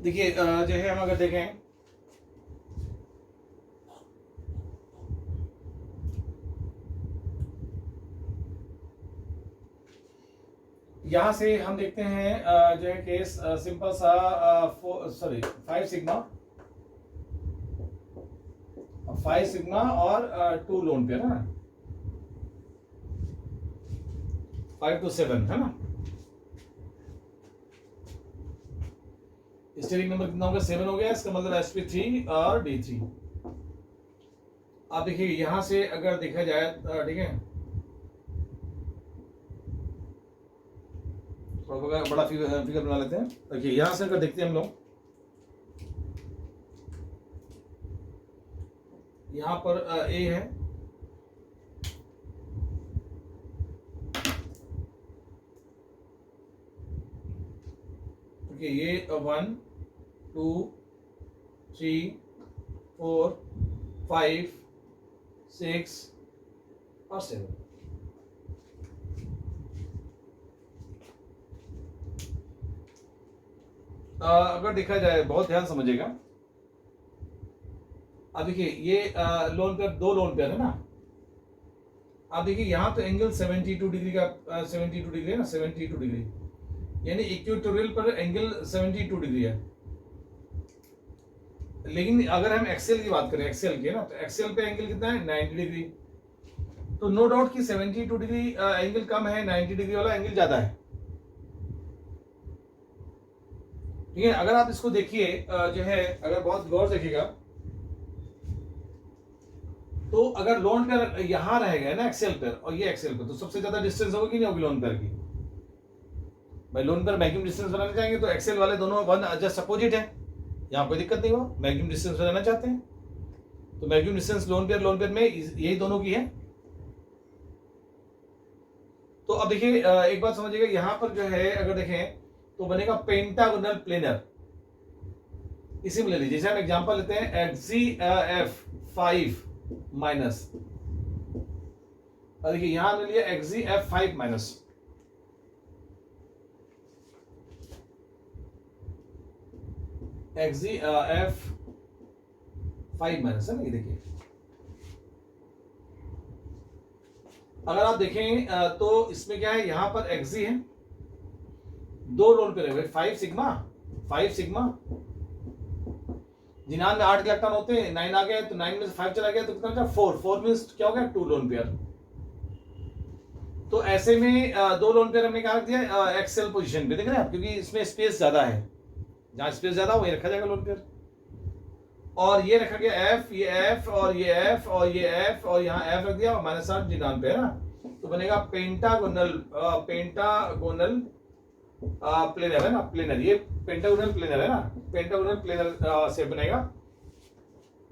देखिए जो है हम अगर देखें, यहां से हम देखते हैं जो है केस सिंपल सा 5 सिग्मा और 2 लोन पेयर, है ना, 5 to 7, है ना। स्टेरिंग नंबर कितना हो गया, 7 हो गया, इसका मतलब sp3 और d3। आप देखिए यहां से अगर देखा जाए, ठीक है, थोड़ा बड़ा फिगर बना लेते हैं। देखिए यहां से अगर देखते हैं हम लोग, यहां पर a है, ये 1 2 3 4 5 6 और 7। अगर देखा जाए, बहुत ध्यान समझिएगा। अब देखिए ये लोन पेयर, 2 लोन पेयर है ना। अब देखिए यहाँ तो एंगल 72 डिग्री का 72 डिग्री है ना, 72 डिग्री, यानी इक्वेटोरियल पर एंगल 72 डिग्री है। लेकिन अगर हम एक्सेल की बात करें, एक्सेल की ना, तो एक्सेल पे एंगल कितना है, 90 डिग्री। तो नो डाउट कि 72 डिग्री एंगल कम है, 90 डिग्री वाला एंगल ज्यादा है, ठीक है। अगर आप इसको देखिए जो है, अगर बहुत गौर से देखिएगा, तो अगर लोन पेयर यहां रहेगा ना एक्सेल पर, और ये एक्सेल पर, तो सबसे ज्यादा डिस्टेंस होगी कि नहीं होगी लोन पेयर की। भाई लोन पेयर मैक्सिमम डिस्टेंस बनाना चाहेंगे तो एक्सेल वाले दोनों वन जस्ट अपोजिट है, यहाँ कोई दिक्कत नहीं हुआ। मैक्सिमम डिस्टेंस बनाना चाहते हैं तो मैक्सिमम डिस्टेंस लोन पेयर में यही दोनों की है। तो अब देखिए एक बात समझिएगा, यहां पर जो है अगर देखें तो बनेगा पेंटागोनल प्लेनर। इसी में ले लीजिए, जैसे हम एग्जांपल लेते हैं XeF5 माइनस, देखिए यहां ले लिया XeF5 minus, XC F 5 minus है ना, ये देखिए अगर आप देखें तो इसमें क्या है, यहां पर एक्सी है, दो लोन पेयर है, 5 सिग्मा जिनान में 8 इलेक्ट्रॉन होते हैं, 9 आ गए तो 9 में से 5 चला गया तो कितना बचा, 4 मींस क्या हो गया, 2 लोन पेयर। तो ऐसे में दो लोन पेयर हमने क्या रख दिया एक्सेल पोजीशन पे, देख रहे हैं आप, क्योंकि इसमें स्पेस ज्यादा है, जहां स्पेस ज्यादा वहीं रखा जाएगा लोन पेयर। और ये रखा गया एफ, ये एफ और ये एफ और ये एफ और यहाँ एफ रख दिया और -8 जिनान पे है ना, तो बनेगा पेंटागोनल प्लेनर है ना, प्लेनर, ये पेंटागोनल प्लेनर है ना, पेंटागोनल प्लेनर से बनेगा।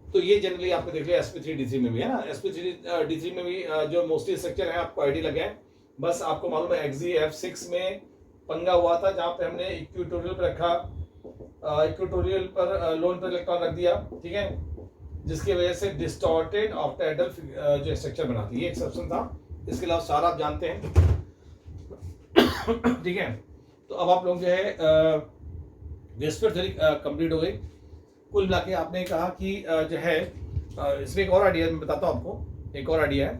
तो ये जनरली आपको देख लिया sp3d3 में भी है ना, sp3d3 में भी जो मोस्टली स्ट्रक्चर है आपको आईडी लगे हैं, बस आपको मालूम है एक्सी F6 में पंगा हुआ था जहां पे हमने इक्वेटोरियल पर रखा, इक्वेटोरियल पर लोन पर इलेक्ट्रॉन रख दिया, ठीक है, जिसकी वजह से डिस्टॉर्टेड ऑक्टाहेड्रल जो स्ट्रक्चर बनाती है, ये एक्सेप्शन था, इसके अलावा सारा आप जानते हैं, ठीक है। तो अब आप लोग जो है वेस्पर थ्योरी कंप्लीट हो गई। कुल मिला के आपने कहा कि जो है इसमें एक और आइडिया मैं बताता हूँ आपको, एक और आइडिया है,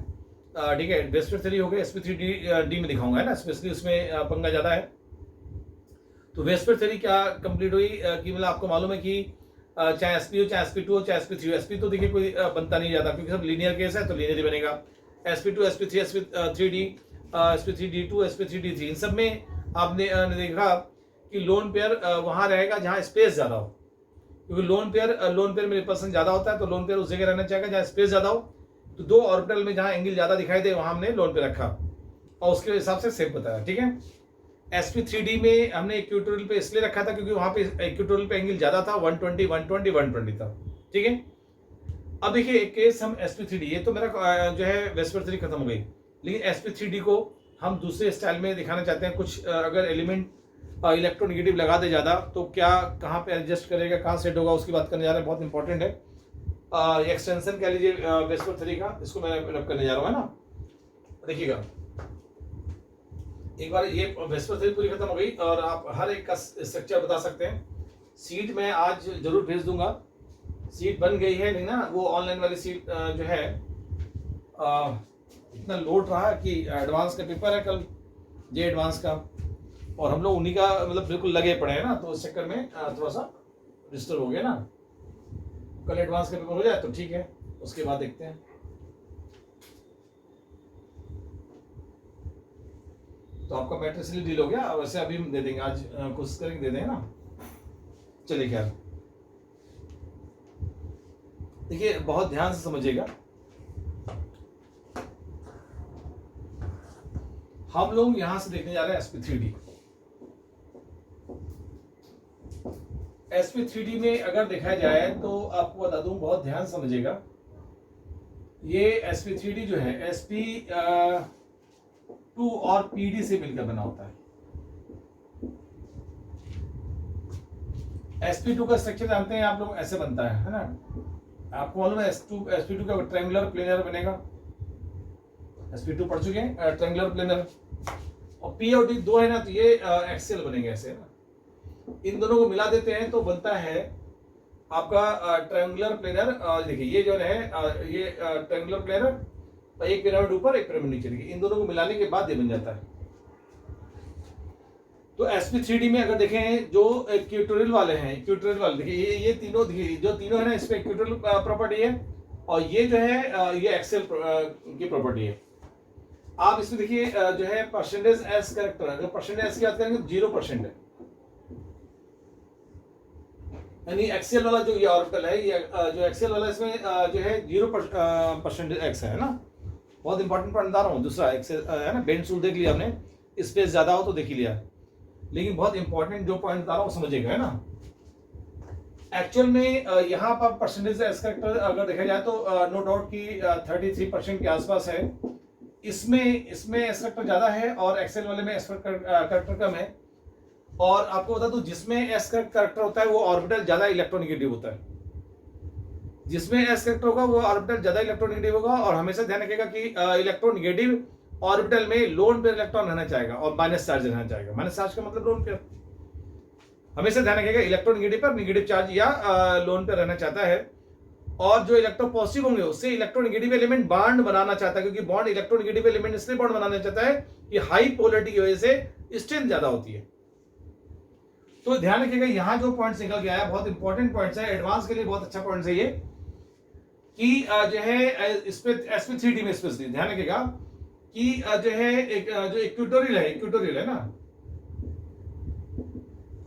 ठीक है, वेस्पर थ्योरी हो गई, sp3d में दिखाऊंगा है ना, स्पेशली उसमें पंगा ज्यादा है। तो वेस्पर थ्योरी क्या कंप्लीट हुई कि मतलब आपको मालूम है कि चाहे sp हो, चाहे sp2 हो, चाहे sp3 हो, sp तो देखिए कोई बनता नहीं जाता क्योंकि सब लीनियर केस है, तो लीनियर ही बनेगा, sp2 sp3 sp3d sp3d2 sp3d3, इन सब में आपने देखा कि लोन पेयर वहां रहेगा जहां स्पेस ज्यादा हो, क्योंकि लोन पेयर में रिपल्सन ज्यादा होता है, तो लोन पेयर उस जगह रहना चाहिए जहां स्पेस ज्यादा हो। तो दो ऑर्बिटल में जहां एंगल ज्यादा दिखाई दे वहां हमने लोन पेयर रखा और उसके हिसाब से सेप बताया, ठीक है। sp3d में हमने इक्वेटोरियल पे इसलिए रखा था क्योंकि वहां पे इक्वेटोरियल पे एंगल ज्यादा था, 120 120 120 था, ठीक है। अब देखिए एक केस हम sp3d, ये तो मेरा जो है वेस्पर थ्योरी खत्म हो गई, लेकिन sp3d को हम दूसरे स्टाइल में दिखाना चाहते हैं। कुछ अगर एलिमेंट इलेक्ट्रोनेगेटिव लगा दे ज़्यादा तो क्या कहाँ पे एडजस्ट करेगा, कहाँ सेट होगा, उसकी बात करने जा रहे हैं, बहुत इंपॉर्टेंट है। एक्सटेंशन कह लीजिए वेस्पर थ्योरी का, इसको मैं रब करने जा रहा हूँ है ना। देखिएगा एक बार ये वेस्पर थ्योरी पूरी खत्म हो गई और आप हर एक का स्ट्रक्चर बता सकते हैं। सीट मैं आज जरूर भेज दूंगा, सीट बन गई है, नहीं ना वो ऑनलाइन वाली सीट जो है इतना लोड रहा कि एडवांस का पेपर है कल, जे एडवांस का, और हम लोग उन्हीं का मतलब बिल्कुल लगे पड़े हैं ना, तो इस चक्कर में थोड़ा सा डिस्टर्ब हो गया ना। कल एडवांस का पेपर हो जाए तो ठीक है, उसके बाद देखते हैं। तो आपका मैटर इसलिए डील हो गया, वैसे अभी हम दे देंगे, आज कोशिश करेंगे दे देंगे ना। चलिए खैर, देखिए बहुत ध्यान से समझिएगा, हम लोग यहां से देखने जा रहे हैं sp3d। sp3d में अगर देखा जाए तो आपको बता दूं, बहुत ध्यान समझिएगा, ये sp3d जो है sp2 और pd से मिलकर बना होता है। sp2 का स्ट्रक्चर जानते हैं आप लोग, ऐसे बनता है ना, आपको मालूम है sp2 का ट्रायंगुलर प्लेनर बनेगा, sp2 पढ़ चुके हैं, ट्रायंगुलर प्लेनर, और p और d दो है ना, तो ये एक्सेल बनेंगे ऐसे ना। इन दोनों को मिला देते हैं तो बनता है आपका ट्रायंगुलर प्लेनर। देखिए ये जो है ये ट्रायंगुलर प्लेनर, एक पिरामिड ऊपर एक पिरामिड नीचे, देखिए इन दोनों को मिलाने के बाद ये बन जाता है। तो sp3d में अगर देखें जो इक्वेटोरियल वाले हैं, इक्वेटोरियल वाले देखिए ये तीनों, देखिए जो तीनों है ना, इसमें इक्वेटोरियल प्रॉपर्टी है और ये जो है ये एक्सेल की प्रॉपर्टी है। आप इसमें देखिए जो है परसेंटेज एस कैरेक्टर, अगर परसेंटेज एस की बात करेंगे तो 0% है, यानी एक्सेल वाला जो ये ऑर्बिटल है, ये जो एक्सेल वाला इसमें जो है 0% एक्स है ना। बहुत इंपॉर्टेंट पॉइंट बता रहा हूँ। दूसरा एक्सेल है ना, बेंच रूल देख लिया हमने, स्पेस ज्यादा हो तो देख ही लिया, लेकिन बहुत इंपॉर्टेंट जो पॉइंट बता रहा हूँ समझिएगा है ना। एक्चुअल में यहाँ पर परसेंटेज एस कैरेक्टर अगर देखा जाए तो नो डाउट की 33% के आसपास है। इसमें एस कैरेक्टर ज्यादा है और एक्सेल वाले में एस कैरेक्टर कम है। और आपको बता दूं, जिसमें एस कैरेक्टर होता है वो ऑर्बिटल ज्यादा इलेक्ट्रोनेगेटिव होता है, जिसमें एस कैरेक्टर होगा वो ऑर्बिटल ज्यादा इलेक्ट्रोनेगेटिव होगा। और हमेशा ध्यान रखिएगा कि इलेक्ट्रोनेगेटिव ऑर्बिटल में लोन पेयर इलेक्ट्रॉन रहना चाहेगा और माइनस चार्ज रहना चाहेगा। माइनस चार्ज का मतलब लोन पेयर, हमेशा ध्यान रखिएगा इलेक्ट्रोनेगेटिव पर नेगेटिव चार्ज या लोन पे रहना चाहता है, और जो इलेक्ट्रोपॉजिटिव होंगे उससे इलेक्ट्रोनेगेटिव एलिमेंट बॉन्ड बनाना चाहता है, क्योंकि बॉन्ड इलेक्ट्रोनेगेटिव एलिमेंट इसलिए बॉन्ड बनाना चाहता है कि हाई पोलैरिटी की वजह से स्ट्रेंथ ज्यादा होती है। तो ध्यान रखिएगा यहां जो पॉइंट्स निकल के आया बहुत इंपॉर्टेंट पॉइंट्स है, एडवांस के लिए बहुत अच्छा पॉइंट्स है ये, कि जो है इस पे sp3d में स्पेशली ध्यान रखिएगा कि जो है एक जो इक्वेटोरियल है ना,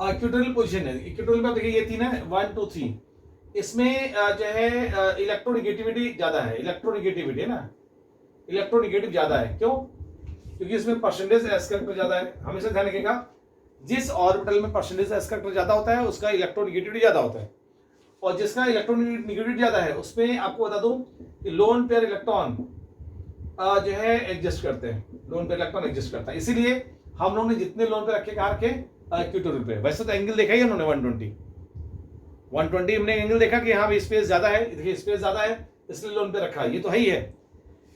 इक्वेटोरियल पोजीशन है, इक्वेटोरियल में देखिए ये तीन है 1 2 3, इसमें जो है इलेक्ट्रोनेगेटिविटी ज्यादा है, इलेक्ट्रोनेगेटिविटी है ना, इलेक्ट्रोनेगेटिव ज्यादा है। क्यों? क्योंकि इसमें परसेंटेज एस करेक्टर ज्यादा है। हमेशा ध्यान रखिएगा जिस ऑर्बिटल में परसेंटेज एस करेक्टर ज्यादा होता है उसका इलेक्ट्रोनेगेटिविटी ज्यादा होता है, और जिसका इलेक्ट्रोनेगेटिविटी ज्यादा है उसमें आपको बता दूं कि लोन पेयर इलेक्ट्रॉन जो है एग्जिस्ट करते हैं, लोन पेयर इलेक्ट्रॉन एग्जिस्ट करता है। इसीलिए हम लोगों ने जितने लोन पे रखे कहाँ रखे इक्वेटोरियल पे। वैसे तो एंगल देखा ही उन्होंने 120 हमने एंगल देखा कि हाँ स्पेस ज्यादा है, देखिए स्पेस ज्यादा है इसलिए लोन पे रखा है, ये तो है ही है।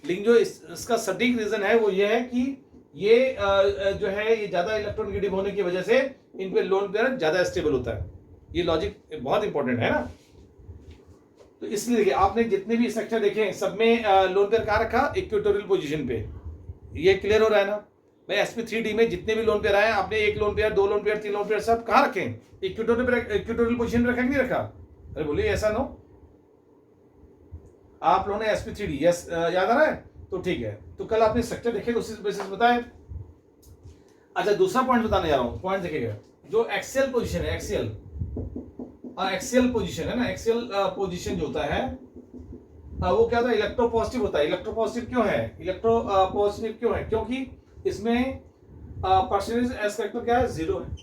लेकिन जो इसका सटीक रीजन है वो ये है कि ये जो है ये ज्यादा इलेक्ट्रोनेगेटिव होने की वजह से इन पे लोन पेयर ज्यादा स्टेबल होता है। ये लॉजिक बहुत इंपॉर्टेंट है ना। तो इसलिए देखिए आपने जितने भी स्ट्रक्चर देखे सब में लोन पेयर कहाँ रखा, इक्वेटोरियल पोजीशन पे। ये क्लियर हो रहा है ना भाई। sp3d में जितने भी लोन पेयर आए आपने एक लोन पेयर, दो लोन पेयर, तीन लोन पेयर सब कहाँ रखे, इक्वेटोरियल पोजीशन में रखा कि नहीं रखा? अरे बोलिए ऐसा नो, आप लोगों ने sp3d यस याद आ रहा है? तो ठीक है, तो कल आपने स्ट्रक्चर देखेगा उसी बेसिस बताएं। अच्छा दूसरा पॉइंट बताने जा रहा हूं, पॉइंट देखिएगा जो एक्सियल पोजीशन है, एक्सियल पोजीशन है ना, एक्सियल पोजीशन जो होता है वो क्या होता है, इलेक्ट्रोपॉजिटिव होता है। इलेक्ट्रोपॉजिटिव क्यों है, इलेक्ट्रोपॉजिटिव क्यों है? क्योंकि इसमें परसेंटेज एस करेक्टर क्या है, 0 है,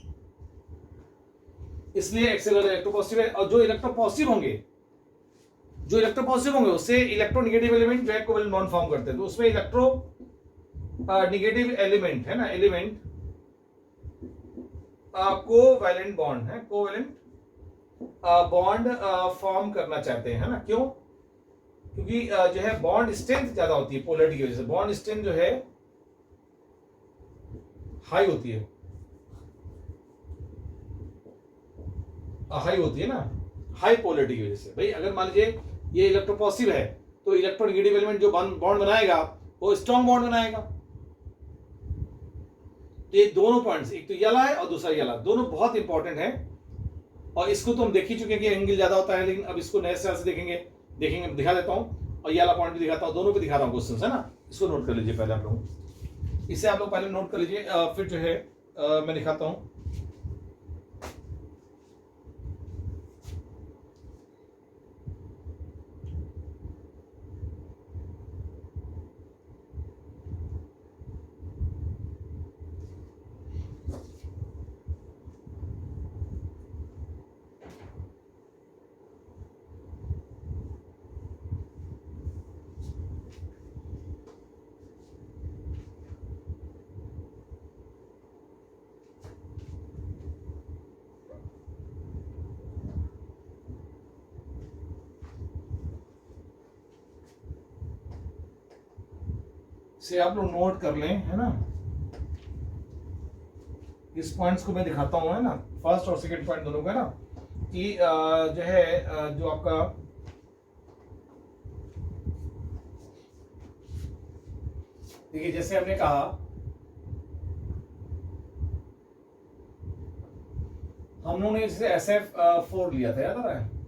इसलिए एक्सियल इलेक्ट्रोपॉजिटिव है। और जो इलेक्ट्रोपॉजिटिव होंगे उससे इलेक्ट्रोनेगेटिव एलिमेंट जो है कोवेलेंट बॉन्ड फॉर्म करते हैं, तो उसमें इलेक्ट्रो नेगेटिव एलिमेंट है ना, एलिमेंट कोवेलेंट बॉन्ड है, कोवेलेंट बॉन्ड फॉर्म करना चाहते हैं, है ना। क्यों? क्योंकि जो है बॉन्ड स्ट्रेंथ ज्यादा होती है पोलैरिटी की वजह से, बॉन्ड स्ट्रेंथ जो है हाई होती है, ना, हाई पोलैरिटी की वजह से। भाई अगर मान लीजिए ये इलेक्ट्रोपॉजिटिव है तो इलेक्ट्रोनेगेटिव एलिमेंट जो बॉन्ड बनाएगा वो स्ट्रॉन्ग बॉन्ड बनाएगा। तो ये दोनों पॉइंट्स, एक तो ये वाला है और दूसरा ये वाला, दोनों बहुत इंपॉर्टेंट है। और इसको तो हम देख ही चुके हैं कि एंगल ज्यादा होता है, लेकिन अब इसको नए स्टाइल से देखेंगे दिखा देता हूं, और ये वाला पॉइंट भी दिखाता हूं, दोनों पे दिखा रहा हूं क्वेश्चन है ना। इसको नोट कर लीजिए पहले आप लोग, इसे आप लोग पहले नोट कर लीजिए, फिर जो है मैं दिखाता हूं। से आप लोग नोट कर लें, है ना। इस पॉइंट्स को मैं दिखाता हूं, है ना, फर्स्ट और सेकंड पॉइंट दोनों का ना, कि जो है जो आपका देखिए जैसे हमने कहा हम लोगों ने जैसे SF4 लिया था, याद आ रहा है,